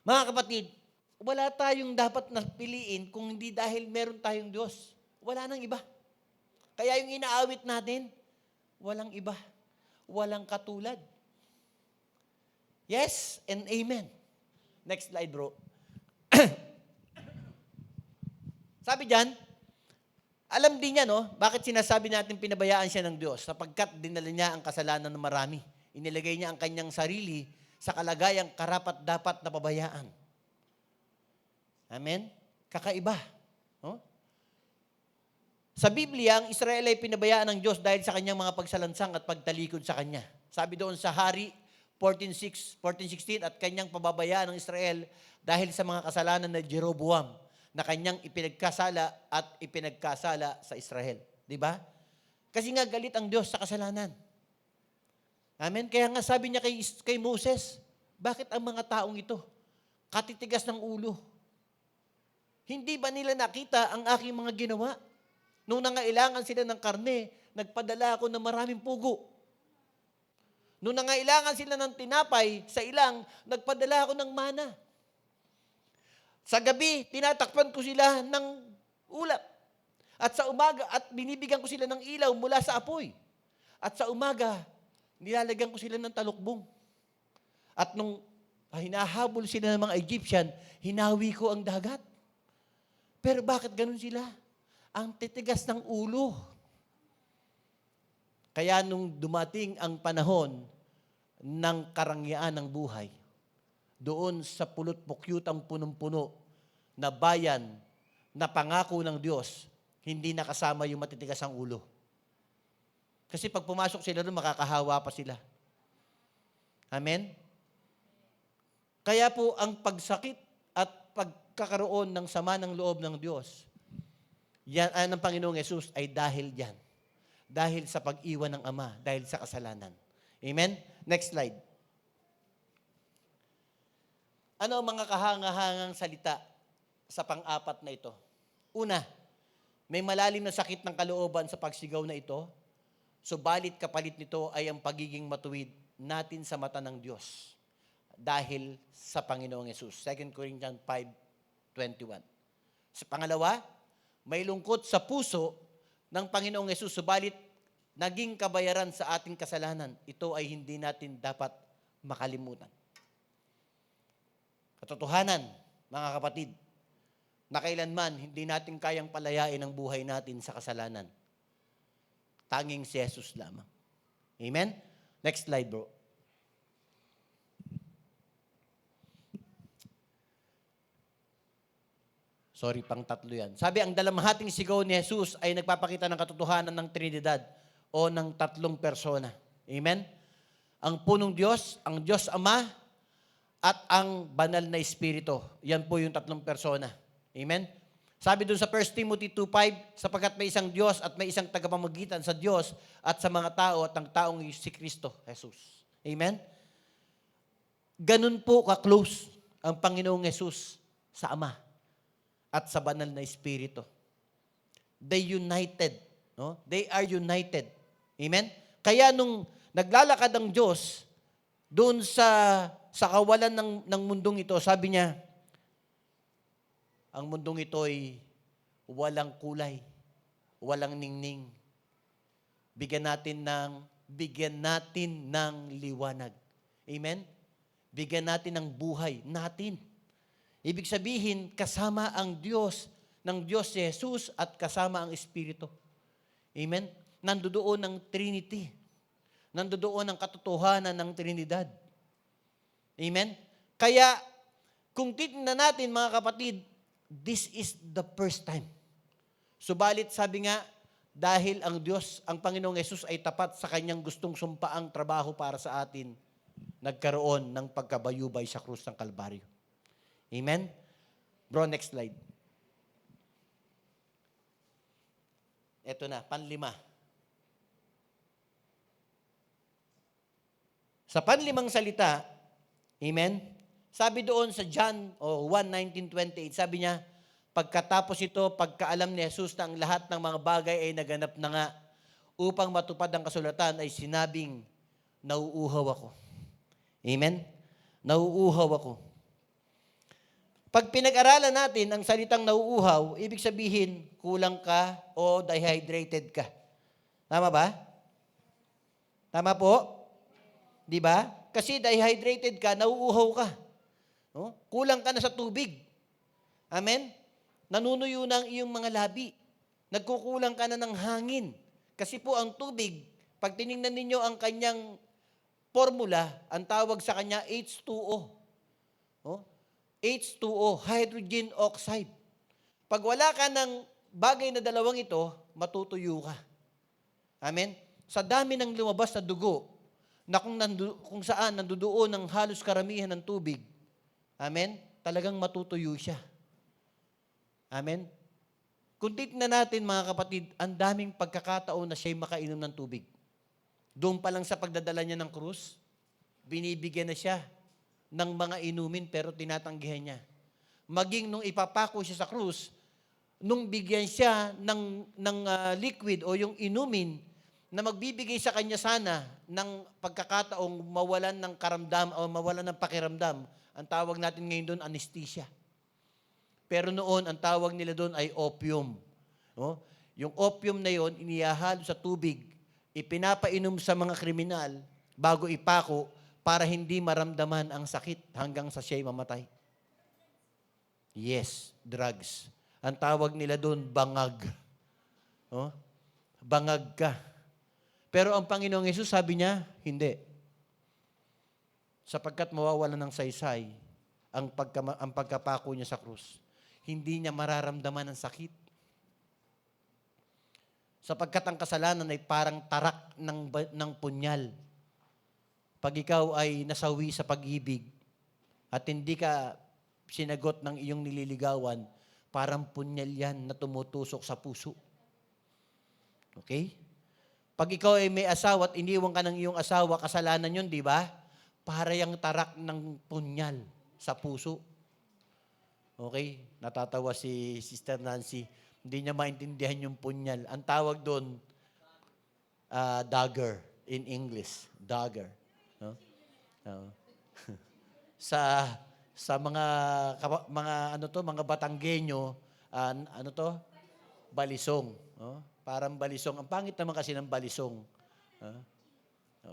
mga kapatid, wala tayong dapat napiliin kung hindi dahil meron tayong Diyos. Wala nang iba. Kaya yung inaawit natin, walang iba. Walang katulad. Yes and amen. Next slide, bro. Sabi diyan, alam din niya, bakit sinasabi natin pinabayaan siya ng Diyos? Sapagkat dinala niya ang kasalanan ng marami. Inilagay niya ang kanyang sarili sa kalagayang karapat-dapat na pabayaan. Amen? Kakaiba. Sa Biblia, ang Israel ay pinabayaan ng Diyos dahil sa kanyang mga pagsalansang at pagtalikod sa Kanya. Sabi doon sa Hari 14:16, at kanyang pababayaan ng Israel dahil sa mga kasalanan na Jeroboam na kanyang ipinagkasala at ipinagkasala sa Israel. Di ba? Kasi nga galit ang Diyos sa kasalanan. Amen? Kaya nga sabi niya kay Moses, bakit ang mga taong ito katitigas ng ulo? Hindi ba nila nakita ang aking mga ginawa? Nung nangailangan sila ng karne, nagpadala ako ng maraming pugo. Nung nangailangan sila ng tinapay sa ilang, nagpadala ako ng mana. Sa gabi, tinatakpan ko sila ng ulap. At sa umaga, at binibigyan ko sila ng ilaw mula sa apoy. At sa umaga, nilalagyan ko sila ng talukbong. At nung hinahabol sila ng mga Egyptian, hinawi ko ang dagat. Pero bakit ganun sila? Ang titigas ng ulo. Kaya nung dumating ang panahon ng karangyaan ng buhay, doon sa pulot-pukyutang punong-puno na bayan na pangako ng Diyos, hindi nakasama yung matitigas ang ulo. Kasi pag pumasok sila doon, makakahawa pa sila. Amen? Kaya po ang pagsakit at pagkakaroon ng sama ng loob ng Diyos, yan ng Panginoong Yesus ay dahil diyan. Dahil sa pag-iwan ng Ama, dahil sa kasalanan. Amen? Next slide. Ano ang mga kahangahangang salita sa pang-apat na ito? Una, may malalim na sakit ng kalooban sa pagsigaw na ito, subalit kapalit nito ay ang pagiging matuwid natin sa mata ng Diyos. dahil sa Panginoong Yesus. 2 Corinthians 5:21. Sa pangalawa, may lungkot sa puso ng Panginoong Yesus, subalit naging kabayaran sa ating kasalanan. Ito ay hindi natin dapat makalimutan. Katotohanan, mga kapatid, na kailanman hindi natin kayang palayain ang buhay natin sa kasalanan. Tanging si Jesus lamang. Amen? Next slide, bro. Sorry, pang tatlo yan. Sabi, ang dalamhating sigaw ni Jesus ay nagpapakita ng katotohanan ng Trinidad o ng tatlong persona. Amen? Ang punong Diyos, ang Diyos Ama, at ang banal na Espiritu. Yan po yung tatlong persona. Amen? Sabi doon sa 1 Timothy 2:5, sapagkat may isang Diyos at may isang tagapamagitan sa Diyos at sa mga tao at ang taong si Kristo, Jesus. Amen? Ganun po ka-close ang Panginoong Jesus sa Ama at sa banal na Espiritu. They united. No? They are united. Amen? Kaya nung naglalakad ang Diyos doon sa kawalan ng mundong ito, sabi niya, ang mundong ito ay walang kulay, walang ningning. Bigyan natin ng liwanag. Amen? Bigyan natin ng buhay natin. Ibig sabihin, kasama ang Diyos, ng Diyos si Jesus at kasama ang Espiritu. Amen? Nandoon ang Trinity. Nandoon ang katotohanan ng Trinidad. Amen? Kaya, kung titignan natin mga kapatid, this is the first time. Subalit sabi nga, dahil ang Diyos, ang Panginoong Yesus ay tapat sa kanyang gustong sumpaang trabaho para sa atin, nagkaroon ng pagkabayubay sa krus ng Kalbaryo. Amen? Bro, next slide. Ito na, panlima. Sa panlimang salita, amen? Sabi doon sa John 1:19-28, sabi niya, pagkatapos ito, pagkaalam ni Jesus na ang lahat ng mga bagay ay naganap na nga, upang matupad ang kasulatan ay sinabing, nauuhaw ako. Amen? Nauuhaw ako. Pag pinag-aralan natin ang salitang nauuhaw, ibig sabihin, kulang ka o dehydrated ka. Tama ba? Tama po? Di ba? Kasi dehydrated ka, nauuhaw ka. No? Kulang ka na sa tubig. Amen? Nanunuyo na ang iyong mga labi. Nagkukulang ka na ng hangin. Kasi po ang tubig, pag tinignan ninyo ang kanyang formula, ang tawag sa kanya H2O. No? H2O, hydrogen oxide. Pag wala ka ng bagay na dalawang ito, matutuyo ka. Amen? Sa dami ng lumabas na dugo, na kung saan nandoon ang halos karamihan ng tubig, amen, talagang matutuyo siya. Amen? Kung titignan natin mga kapatid, ang daming pagkakataon na siya'y makainom ng tubig. Doon pa lang sa pagdadala niya ng krus, binibigyan na siya ng mga inumin pero tinatanggihan niya. Maging nung ipapako siya sa krus, nung bigyan siya ng liquid o yung inumin na magbibigay sa kanya sana ng pagkakataong mawalan ng karamdam o mawalan ng pakiramdam, ang tawag natin ngayon doon, anesthesia. Pero noon, ang tawag nila doon ay opium. No? Yung opium na yon, inihahalo sa tubig, ipinapainom sa mga kriminal bago ipako para hindi maramdaman ang sakit hanggang sa siya'y mamatay. Yes, drugs. Ang tawag nila doon, bangag. No? Bangag ka. Pero ang Panginoong Yesus sabi niya, hindi. Sapagkat mawawalan ng saysay ang pagkapako niya sa krus. Hindi niya mararamdaman ang sakit. Sapagkat ang kasalanan ay parang tarak ng punyal. Pag ikaw ay nasawi sa pag-ibig at hindi ka sinagot ng iyong nililigawan, parang punyal yan na tumutusok sa puso. Okay? Pag ikaw ay may asawa at iniwan ka ng iyong asawa, kasalanan yun, di ba? Para yung tarak ng punyal sa puso. Okay? Natatawa si Sister Nancy. Hindi niya maintindihan yung punyal. Ang tawag doon, dagger in English. Dagger. No? sa mga mga ano to, mga Batanggenyo, ano to? Balisong. Oh, parang balisong. Ang pangit naman kasi ng balisong. Ah,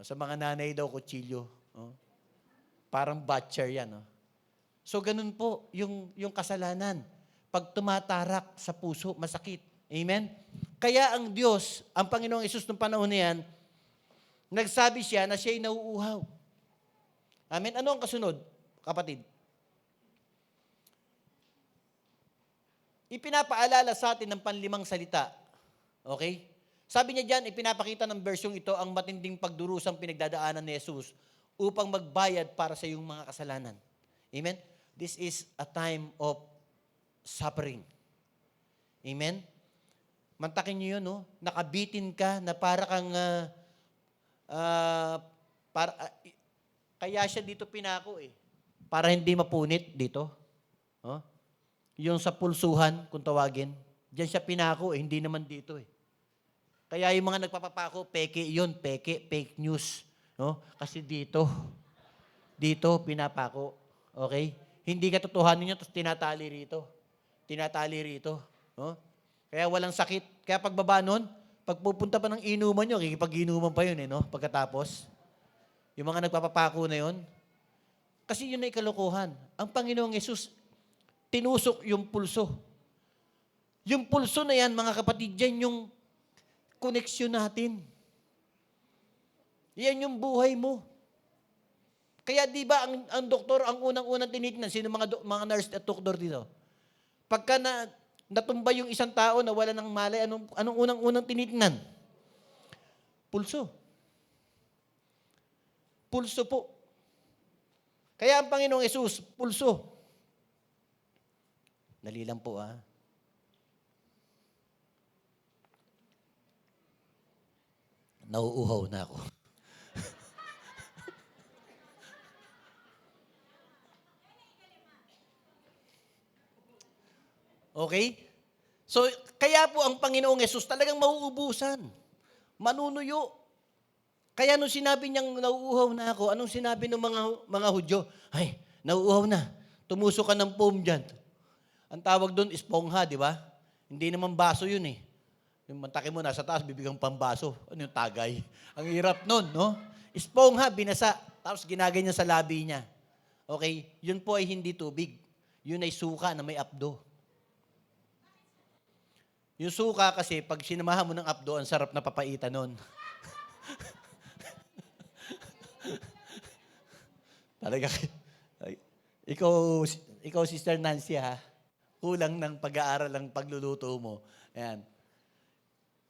sa mga nanay daw, kutsilyo. Oh, parang butcher yan. Oh. So, ganun po yung kasalanan. Pag tumatarak sa puso, masakit. Amen? Kaya ang Diyos, ang Panginoong Yesus ng panahon na yan, nagsabi siya na siya'y nauuhaw. Amen? Ano ang kasunod, kapatid? Ipinapaalala sa atin ng panlimang salita. Okay? Sabi niya dyan, ipinapakita ng versyong ito ang matinding pagdurusang pinagdadaanan ni Jesus upang magbayad para sa iyong mga kasalanan. Amen? This is a time of suffering. Amen? Mantakin niyo yun, no? Nakabitin ka na para kang, kaya siya dito pinako eh. Para hindi mapunit dito. Oh? Yung sa pulsuhan, kung tawagin, diyan siya pinako eh, hindi naman dito eh. Kaya yung mga nagpapapako, peke yun, fake news. No? Kasi dito pinapako. Okay? Hindi katotohanan niya, tapos tinatali rito. No? Kaya walang sakit. Kaya pagbaba nun, pag pupunta pa ng inuman nyo, kikipag-inuman pa yun eh, no? Pagkatapos. Yung mga nagpapapako na yun. Kasi yun ay kalokohan. Ang Panginoong Yesus, tinusok yung pulso. Yung pulso na yan, mga kapatid, yan yung koneksyon natin. Yan yung buhay mo. Kaya di ba ang doktor, ang unang-unang tinitingnan, sino mga nurse at doktor dito? Pagka natumba yung isang tao na wala ng malay, anong unang-unang tinitingnan? Pulso. Pulso po. Kaya ang Panginoong Yesus, pulso. Dali lang po Nauuhaw na ako. Okay? So, kaya po ang Panginoong Yesus talagang mauubusan. Manunuyo. Kaya nung sinabi niyang nauuhaw na ako, anong sinabi ng mga Hudyo? Ay, nauuhaw na. Tumusok ka ng foam dyan. Ang tawag doon, esponja, di ba? Hindi naman baso yun eh. Yung mantake mo nasa taas, bibigang pambaso. Ano yung tagay? Ang hirap nun, no? Esponja, binasa. Tapos ginagay niya sa labi niya. Okay? Yun po ay hindi tubig. Yun ay suka na may apdo. Yung suka kasi, pag sinamahan mo ng apdo, ang sarap na papaitan nun. Talaga. Ikaw, Sister Nancy, ha? Kulang ng pag-aaral ang pagluluto mo. Ayan.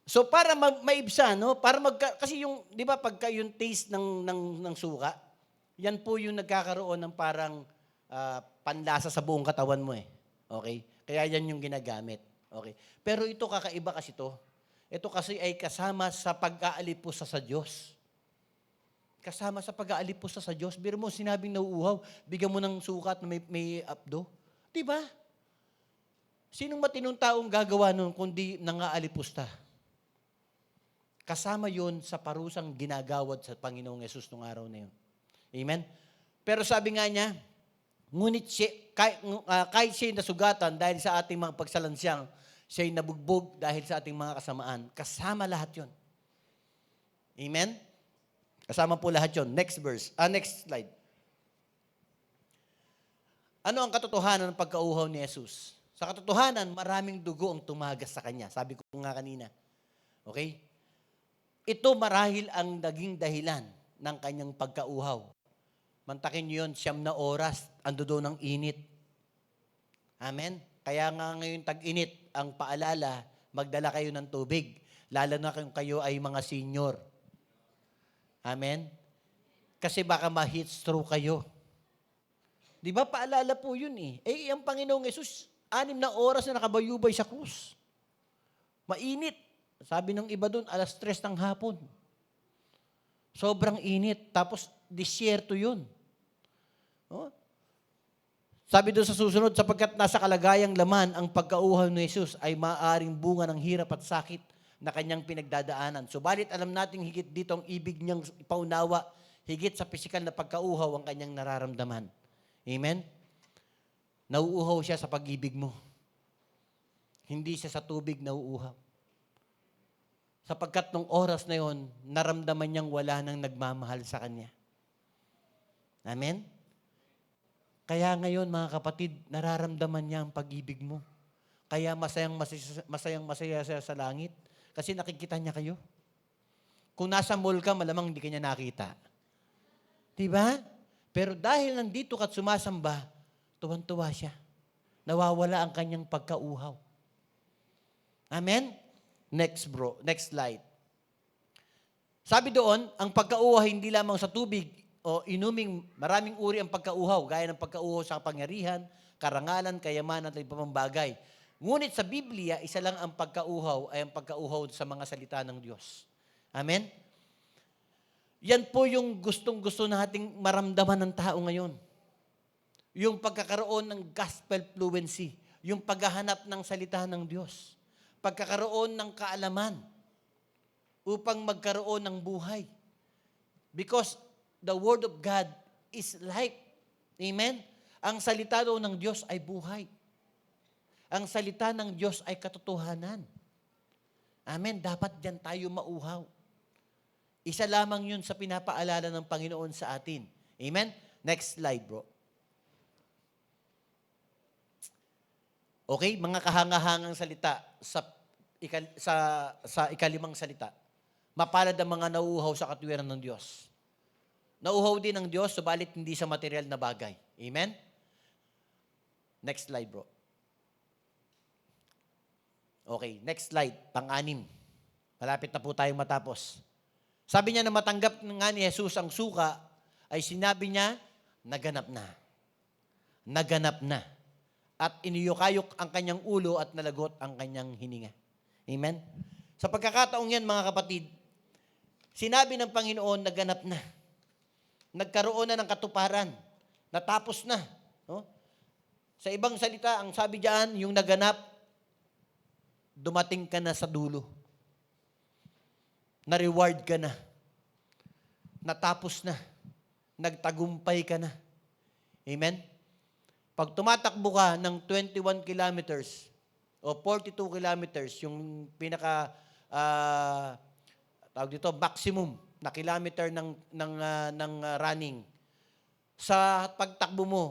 So, para maibsan, no? Kasi yung, di ba, pagka yung taste ng suka, yan po yung nagkakaroon ng parang panlasa sa buong katawan mo eh. Okay? Kaya yan yung ginagamit. Okay? Pero ito, kakaiba kasi to. Ito kasi ay kasama sa pag-aalipusta sa Diyos. Kasama sa pag-aalipusta sa Diyos. Biro mo, sinabing nauuhaw, bigyan mo ng sukat na may apdo. Di ba? Sinong matinong taong gagawa nun kundi nangaalipusta? Kasama yon sa parusang ginagawad sa Panginoong Yesus nung araw na yun. Amen? Pero sabi nga niya, ngunit kahit siya'y nasugatan dahil sa ating mga pagsalansyang, siya'y nabugbog dahil sa ating mga kasamaan. Kasama lahat yon. Amen? Kasama po lahat yon. Next verse. Next slide. Ano ang katotohanan ng pagkauhaw ni Jesus? Sa katotohanan, maraming dugo ang tumagas sa Kanya. Sabi ko nga kanina. Okay? Ito marahil ang naging dahilan ng Kanyang pagkauhaw. Mantakin niyo yun, 9 na oras, ando doon ang init. Amen? Kaya nga ngayon tag-init, ang paalala, magdala kayo ng tubig. Lalo na kung kayo ay mga senior. Amen? Kasi baka ma-heat stroke kayo. Di ba paalala po yun eh. Eh, ang Panginoong Yesus, 6 na oras na nakabayubay sa krus. Mainit. Sabi ng iba doon, 3:00 ng hapon. Sobrang init. Tapos, disyerto yun. Oh? Sabi doon sa susunod, sapagkat nasa kalagayang laman ang pagkauhaw ni Jesus ay maaaring bunga ng hirap at sakit na kanyang pinagdadaanan. Subalit alam nating higit dito ang ibig niyang ipaunawa, higit sa pisikal na pagkauhaw ang kanyang nararamdaman. Amen? Nauuhaw siya sa pag-ibig mo. Hindi siya sa tubig nauuhaw. Sapagkat nung oras na yon, naramdaman niyang wala nang nagmamahal sa kanya. Amen? Kaya ngayon, mga kapatid, nararamdaman niya ang pag-ibig mo. Kaya masaya siya sa langit. Kasi nakikita niya kayo. Kung nasa mall ka, malamang hindi kanya nakita. Diba? Pero dahil nandito ka at sumasamba, tuwan-tuwa siya. Nawawala ang kanyang pagkauhaw. Amen? Next slide. Sabi doon, ang pagkauhaw hindi lamang sa tubig o inuming maraming uri ang pagkauhaw, gaya ng pagkauhaw sa kapangyarihan, karangalan, kayamanan at ibang bagay. Ngunit sa Biblia, isa lang ang pagkauhaw ay ang pagkauhaw sa mga salita ng Diyos. Amen? Yan po yung gustong-gusto nating maramdaman ng tao ngayon. Yung pagkakaroon ng gospel fluency, yung paghahanap ng salita ng Diyos, pagkakaroon ng kaalaman upang magkaroon ng buhay. Because the Word of God is life. Amen? Ang salita daw ng Diyos ay buhay. Ang salita ng Diyos ay katotohanan. Amen? Dapat diyan tayo mauhaw. Isa lamang yun sa pinapaalala ng Panginoon sa atin. Amen? Next slide, bro. Okay, mga kahangahangang salita sa ikalimang salita. Mapalad ang mga nauuhaw sa katwiran ng Diyos. Nauuhaw din ng Diyos, subalit hindi sa material na bagay. Amen? Next slide, bro. Okay, next slide, pang-anim. Malapit na po tayong matapos. Sabi niya na matanggap nga ni Jesus ang suka, ay sinabi niya, naganap na. Naganap na. At iniyukayok ang kanyang ulo at nalagot ang kanyang hininga. Amen? Sa pagkakataong yan, mga kapatid, sinabi ng Panginoon, naganap na. Nagkaroon na ng katuparan. Natapos na. No? Sa ibang salita, ang sabi diyan, yung naganap, dumating ka na sa dulo. Na-reward ka na. Natapos na. Nagtagumpay ka na. Amen? Pag tumatakbo ka ng 21 kilometers o 42 kilometers, yung pinaka, tawag dito, maximum na kilometer ng running, sa pagtakbo mo,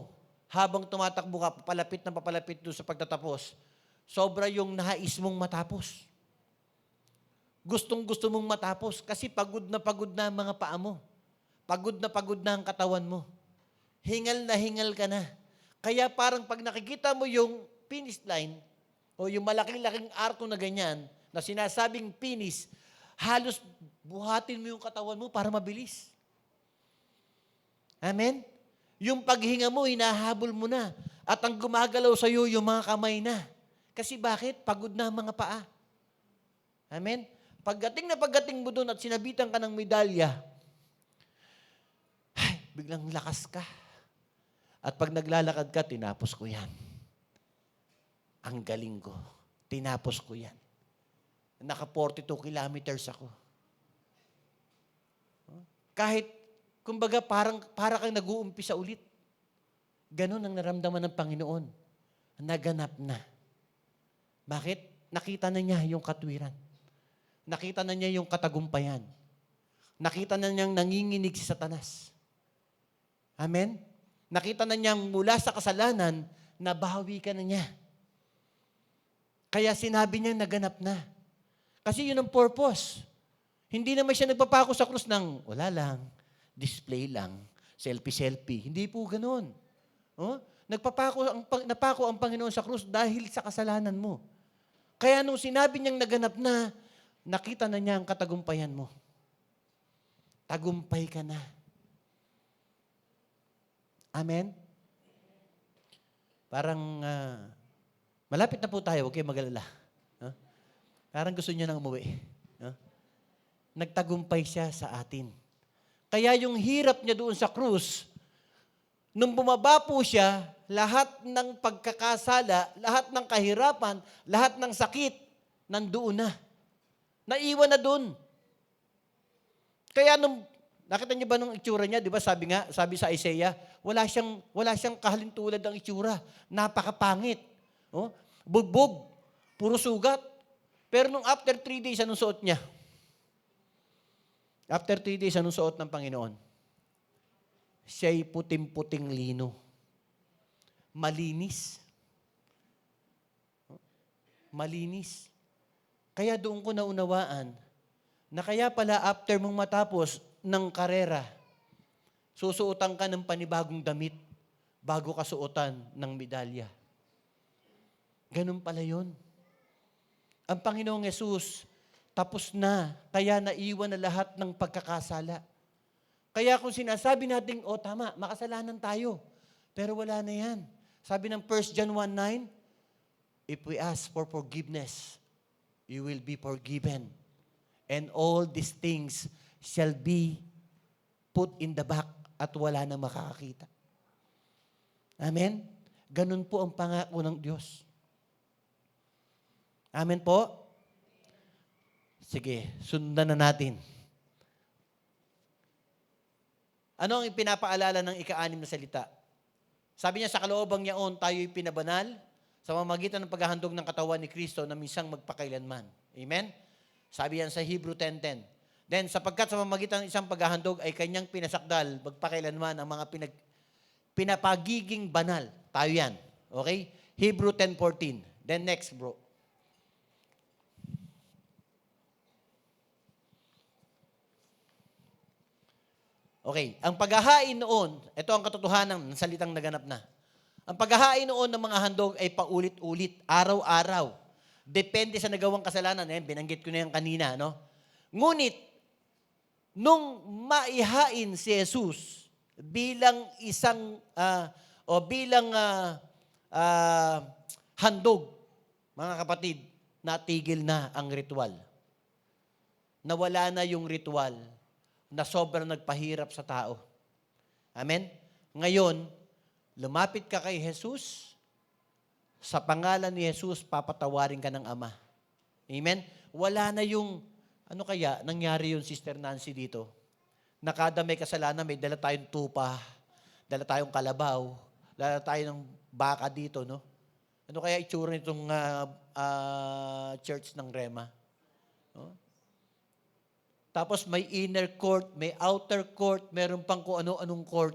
habang tumatakbo ka, papalapit doon sa pagtatapos, sobra yung nais mong matapos. Gustong-gusto mong matapos kasi pagod na ang mga paa mo. Pagod na ang katawan mo. Hingal na hingal ka na. Kaya parang pag nakikita mo yung finish line o yung malaking-laking arko na ganyan na sinasabing finish, halos buhatin mo yung katawan mo para mabilis. Amen? Yung paghinga mo, hinahabol mo na. At ang gumagalaw sa iyo, yung mga kamay na. Kasi bakit? Pagod na ang mga paa. Amen? Pagdating mo doon at sinabitan ka ng medalya, ay, biglang lakas ka. At pag naglalakad ka, tinapos ko yan. Ang galing ko. Tinapos ko yan. Naka 42 kilometers ako. Kahit, kumbaga, para kang nag-uumpisa ulit. Ganon ang naramdaman ng Panginoon. Naganap na. Bakit? Nakita na niya yung katwiran. Nakita na niya yung katagumpayan. Nakita na niyang nanginginig si Satanas. Amen? Nakita na niyang mula sa kasalanan, nabawi ka na niya. Kaya sinabi niya, naganap na. Kasi yun ang purpose. Hindi naman siya nagpapako sa krus ng, wala lang, display lang, selfie. Hindi po ganun. Oh? Napako ang Panginoon sa krus dahil sa kasalanan mo. Kaya nung sinabi niyang naganap na, nakita na niya ang katagumpayan mo. Tagumpay ka na. Amen? Parang, malapit na po tayo, huwag kayong mag-alala. Huh? Parang gusto niya nang umuwi. Huh? Nagtagumpay siya sa atin. Kaya yung hirap niya doon sa krus, nung bumaba po siya, lahat ng pagkakasala, lahat ng kahirapan, lahat ng sakit, nandoon na. Naiwan na doon. Kaya nung, nakita niyo ba nung itsura niya, di ba sabi sa Isaiah, wala siyang kahalintulad ng itsura. Napakapangit. Oh, bugbog, puro sugat. Pero nung after 3 days, anong suot niya? After 3 days, anong suot ng Panginoon? Siya'y puting-puting lino. Malinis. Malinis. Kaya doon ko naunawaan na kaya pala after mong matapos ng karera, susuotan ka ng panibagong damit bago ka suotan ng medalya. Ganun pala yun. Ang Panginoong Yesus, tapos na, kaya naiwan na lahat ng pagkakasala. Kaya kung sinasabi natin, tama, makasalanan tayo. Pero wala na yan. Sabi ng 1 John 1:9, if we ask for forgiveness, you will be forgiven. And all these things shall be put in the back at wala na makakakita. Amen? Ganun po ang pangako ng Diyos. Amen po? Sige, sundan na natin. Ano ang ipinapaalala ng ika-6 na salita? Sabi niya, sa kaloobang yaon, tayo'y pinabanal sa pamamagitan ng paghahandog ng katawan ni Kristo na minsang magpakailanman. Amen? Sabi yan sa Hebrew 10:10. Then, sapagkat sa pamamagitan ng isang paghahandog ay kanyang pinasakdal, magpakailanman ang mga pinapagiging banal. Tayo yan. Okay? Hebrew 10:14. Then next, bro. Okay, ang paghahain noon, ito ang katotohanan ng salitang naganap na. Ang paghahain noon ng mga handog ay paulit-ulit, araw-araw. Depende sa nagawang kasalanan. Binanggit ko na yan kanina, no? Ngunit, nung maihain si Jesus bilang isang, handog, mga kapatid, natigil na ang ritual. Nawala na yung ritual na sobrang nagpahirap sa tao. Amen? Ngayon, lumapit ka kay Jesus, sa pangalan ni Jesus, papatawarin ka ng Ama. Amen? Wala na yung, ano kaya, nangyari yung Sister Nancy dito? Na kada may kasalanan, may dala tayong tupa, dala tayong kalabaw, dala tayo ng baka dito, no? Ano kaya itsura nitong church ng Rema? No? Tapos may inner court, may outer court, meron pang kung ano-anong court.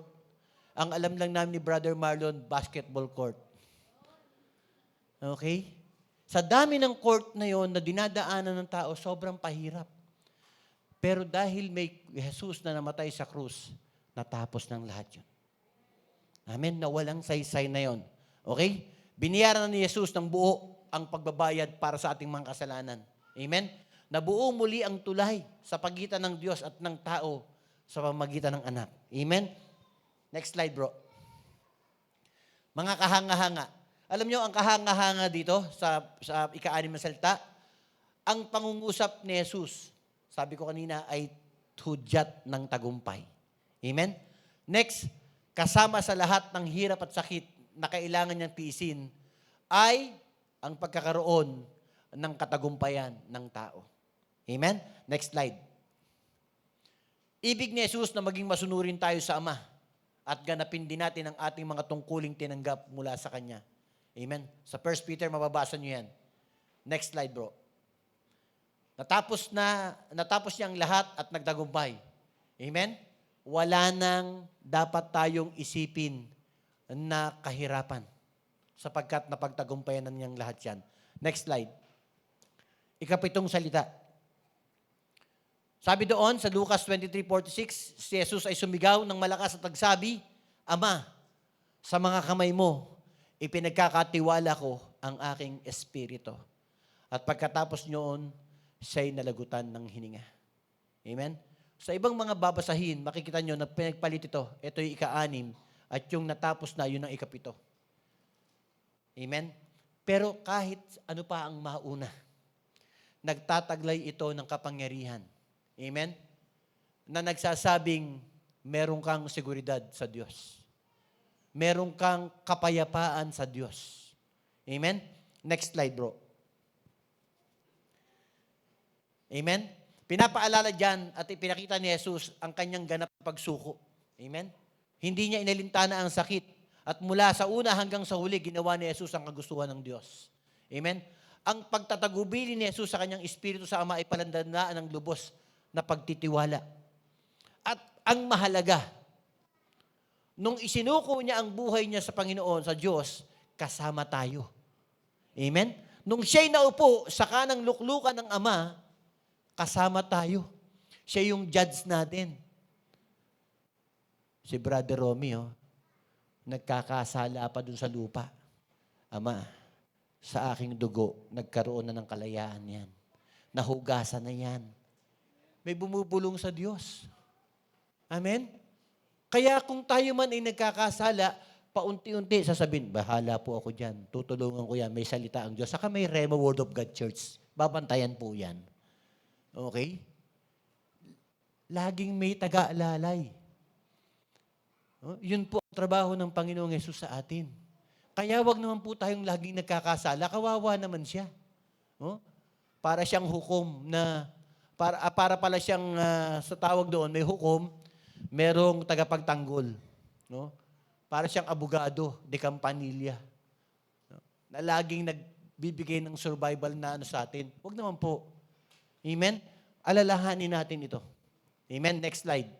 Ang alam lang namin ni Brother Marlon, basketball court. Okay? Sa dami ng court na yon na dinadaanan ng tao, sobrang pahirap. Pero dahil may Jesus na namatay sa krus, natapos ng lahat yun. Amen? Na walang saysay na yon. Okay? Biniyaran na ni Jesus ng buo ang pagbabayad para sa ating mga kasalanan. Amen? Nabuo muli ang tulay sa pagitan ng Diyos at ng tao sa pamagitan ng anak. Amen? Next slide, bro. Mga kahanga-hanga. Alam nyo, ang kahanga-hanga dito sa ika-6 na salita, ang pangungusap ni Jesus, sabi ko kanina, ay hudyat ng tagumpay. Amen? Next, kasama sa lahat ng hirap at sakit na kailangan niyang tiisin, ay ang pagkakaroon ng katagumpayan ng tao. Amen? Next slide. Ibig ni Jesus na maging masunurin tayo sa Ama at ganapin din natin ang ating mga tungkuling tinanggap mula sa Kanya. Amen? Sa 1 Peter, mababasa nyo yan. Next slide, bro. Natapos niya ang lahat at nagtagumpay. Amen? Wala nang dapat tayong isipin na kahirapan sapagkat napagtagumpayan na niyang lahat yan. Next slide. Ika-7 salita. Sabi doon sa Lucas 23:46, si Jesus ay sumigaw ng malakas at nagsabi, Ama, sa mga kamay mo, ipinagkakatiwala ko ang aking espiritu. At pagkatapos noon, siya'y nalagutan ng hininga. Amen? Sa ibang mga babasahin, makikita nyo na pinagpalit ito. Ito yung ika-6 at yung natapos na, yun ang ika-7. Amen? Pero kahit ano pa ang mauna, nagtataglay ito ng kapangyarihan. Amen? Na nagsasabing, meron kang seguridad sa Diyos. Meron kang kapayapaan sa Diyos. Amen? Next slide, bro. Amen? Pinapaalala dyan at ipinakita ni Jesus ang kanyang ganap pagsuko. Amen? Hindi niya inalintana ang sakit. At mula sa una hanggang sa huli, ginawa ni Jesus ang kagustuhan ng Diyos. Amen? Ang pagtatagubili ni Jesus sa kanyang Espiritu sa Ama ay palandandaan ng lubos na pagtitiwala. At ang mahalaga, nung isinuko niya ang buhay niya sa Panginoon, sa Diyos, kasama tayo. Amen? Nung siya'y naupo sa kanang luklukan ng Ama, kasama tayo. Siya yung judge natin. Si Brother Romeo, nagkakasala pa dun sa lupa. Ama, sa aking dugo, nagkaroon na ng kalayaan yan. Nahugasan na yan. May bumubulong sa Diyos. Amen? Kaya kung tayo man ay nagkakasala, paunti-unti sasabihin, bahala po ako dyan. Tutulungan ko yan. May salita ang Diyos. Saka may Rema Word of God Church. Babantayan po yan. Okay? Laging may taga-alalay. Yun po ang trabaho ng Panginoong Yesus sa atin. Kaya wag naman po tayong laging nagkakasala. Kawawa naman siya. Para siyang hukom na, para pala siyang, sa tawag doon, may hukom, merong tagapagtanggol. No? Para siyang abogado de Campanilla. No? Na laging nagbibigay ng survival na sa atin. Wag naman po. Amen? Alalahanin natin ito. Amen? Next slide.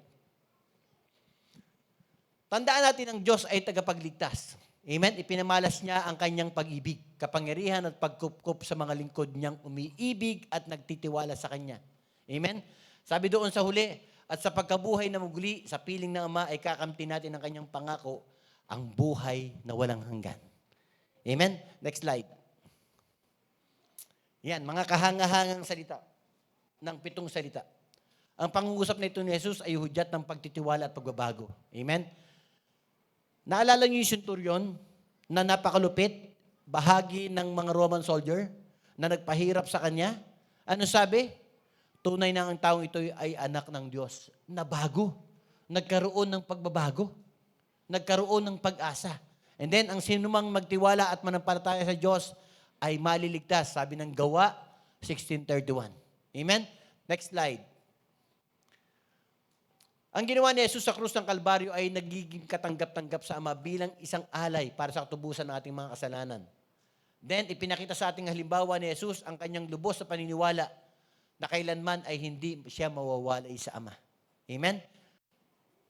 Tandaan natin ang Diyos ay tagapagligtas. Amen? Ipinamalas niya ang kanyang pag-ibig, kapangyarihan at pagkupkup sa mga lingkod niyang umiibig at nagtitiwala sa Kanya. Amen? Sabi doon sa huli, at sa pagkabuhay na muli, sa piling ng Ama ay kakamti natin ang kanyang pangako, ang buhay na walang hanggan. Amen? Next slide. Yan, mga kahangahangang salita ng 7 salita. Ang pangungusap na ito ni Jesus ay hudyat ng pagtitiwala at pagbabago. Amen? Naalala niyo yung centurion na napakalupit, bahagi ng mga Roman soldier na nagpahirap sa kanya? Ano sabi? Tunay na ang taong ito ay anak ng Diyos na bago. Nagkaroon ng pagbabago. Nagkaroon ng pag-asa. And then, ang sinumang magtiwala at manampalataya sa Diyos ay maliligtas. Sabi ng Gawa 16:31. Amen? Next slide. Ang ginawa ni Jesus sa krus ng Kalbaryo ay nagiging katanggap-tanggap sa Ama bilang isang alay para sa katubusan ng ating mga kasalanan. Then, ipinakita sa ating halimbawa ni Jesus ang kanyang lubos na paniniwala na kailanman ay hindi siya mawawalay sa Ama. Amen?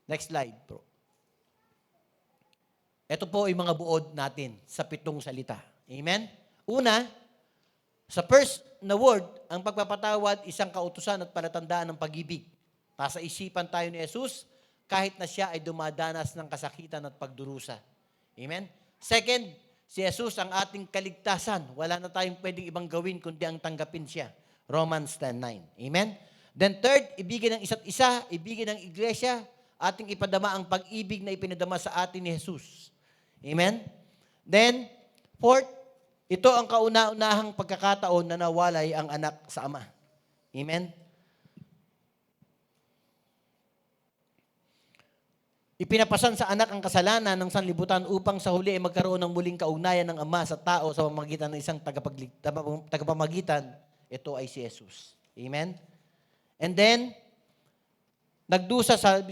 Next slide, bro. Ito po ay mga buod natin sa 7 salita. Amen? Una, sa first na word, ang pagpapatawad, isang kautusan at palatandaan ng pag-ibig. Nasa isipan tayo ni Jesus, kahit na siya ay dumadanas ng kasakitan at pagdurusa. Amen? Second, si Jesus ang ating kaligtasan. Wala na tayong pwedeng ibang gawin kundi ang tanggapin siya. Romans 10:9. Amen? Then third, ibigin ng isa't isa, ibigin ng iglesia, ating ipadama ang pag-ibig na ipinadama sa atin ni Jesus. Amen? Then, fourth, ito ang kauna-unahang pagkakataon na nawalay ang anak sa Ama. Amen? Ipinapasan sa anak ang kasalanan ng sanlibutan upang sa huli ay magkaroon ng muling kaugnayan ng Ama sa tao sa pamamagitan ng isang tagapamagitan. Ito ay si Jesus. Amen? And then, nagdusa sa 5,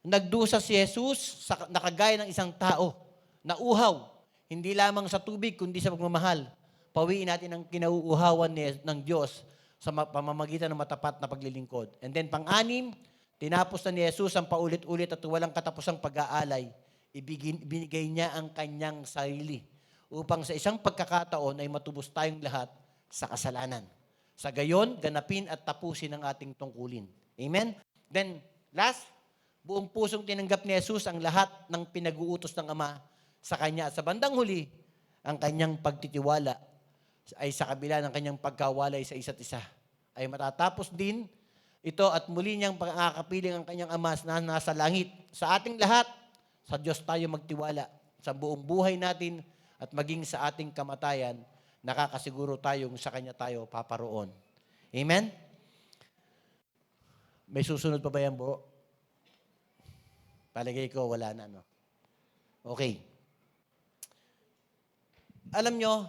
nagdusa si Jesus sa nakagaya ng isang tao na uhaw, hindi lamang sa tubig kundi sa pagmamahal. Pawiin natin ang kinauuhawan ng Diyos sa pamamagitan ng matapat na paglilingkod. And then, 6, tinapos na ni Jesus ang paulit-ulit at walang katapusang pag-aalay. Ibinigay niya ang kanyang sarili upang sa isang pagkakataon ay matubos tayong lahat sa kasalanan. Sa gayon, ganapin at tapusin ang ating tungkulin. Amen? Then, last, buong pusong tinanggap ni Jesus ang lahat ng pinag-uutos ng Ama sa Kanya. At sa bandang huli, ang kanyang pagtitiwala ay sa kabila ng kanyang pagkawalay sa isa't isa. Ay matatapos din ito at muli niyang pangakapiling ang kanyang Ama na nasa langit. Sa ating lahat, sa Diyos tayo magtiwala. Sa buong buhay natin at maging sa ating kamatayan, nakakasiguro tayong sa Kanya tayo paparoon. Amen? May susunod pa ba yan, bro? Palagay ko, wala na, no? Okay. Alam nyo,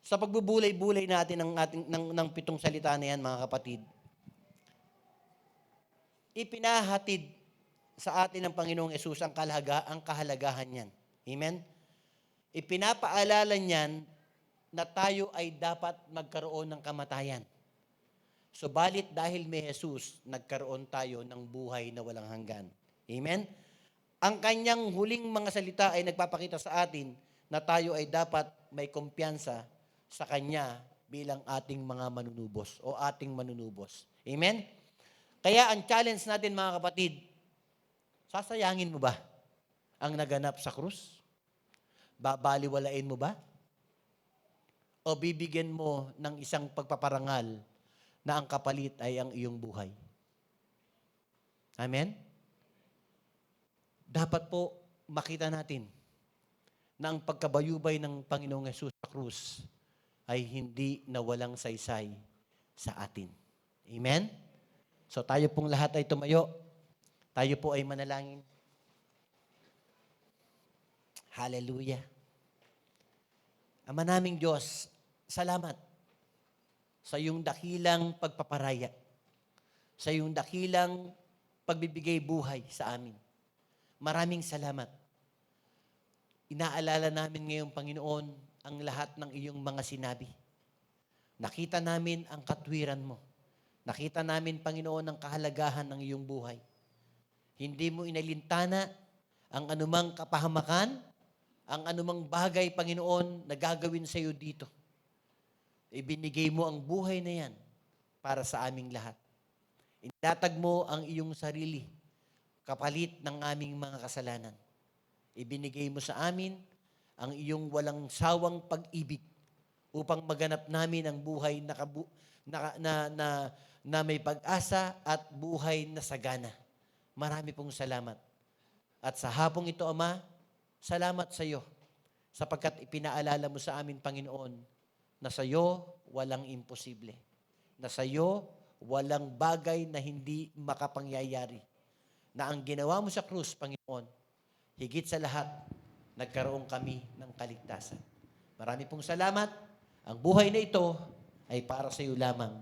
sa pagbubulay-bulay natin ng 7 salita na yan, mga kapatid, ipinahatid sa atin ng Panginoong Yesus ang kahalagahan niyan. Amen? Ipinapaalala niyan na tayo ay dapat magkaroon ng kamatayan. Subalit dahil may Jesus, nagkaroon tayo ng buhay na walang hanggan. Amen? Ang kanyang huling mga salita ay nagpapakita sa atin na tayo ay dapat may kumpiyansa sa Kanya bilang ating mga manunubos o ating manunubos. Amen? Kaya ang challenge natin mga kapatid, sasayangin mo ba ang naganap sa krus? Babaliwalain mo ba? O bibigyan mo ng isang pagpaparangal na ang kapalit ay ang iyong buhay? Amen? Dapat po makita natin na ang pagkabayubay ng Panginoong Yesus sa krus ay hindi nawalang saysay sa atin. Amen? So tayo pong lahat ay tumayo. Tayo po ay manalangin. Hallelujah. Ama naming Diyos, salamat sa iyong dakilang pagpaparaya, sa iyong dakilang pagbibigay buhay sa amin. Maraming salamat. Inaalala namin ngayong Panginoon ang lahat ng iyong mga sinabi. Nakita namin ang katwiran mo. Nakita namin, Panginoon, ang kahalagahan ng iyong buhay. Hindi mo inalintana ang anumang kapahamakan, ang anumang bagay, Panginoon, na gagawin sa iyo dito. Ibinigay mo ang buhay na yan para sa aming lahat. Inatag mo ang iyong sarili, kapalit ng aming mga kasalanan. Ibinigay mo sa amin ang iyong walang sawang pag-ibig upang maganap namin ang buhay na may pag-asa at buhay na sagana. Marami pong salamat. At sa hapong ito, Ama, salamat sa iyo sapagkat ipinaalala mo sa amin, Panginoon, na sa iyo walang imposible. Na sa iyo walang bagay na hindi makapangyayari. Na ang ginawa mo sa krus, Panginoon, higit sa lahat, nagkaroon kami ng kaligtasan. Marami pong salamat. Ang buhay na ito ay para sa iyo lamang.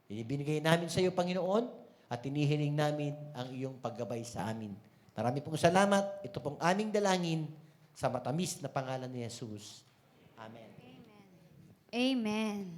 Ibinigay namin sa iyo, Panginoon, at inihiling namin ang iyong paggabay sa amin. Marami pong salamat. Ito pong aming dalangin sa matamis na pangalan ni Jesus. Amen. Amen.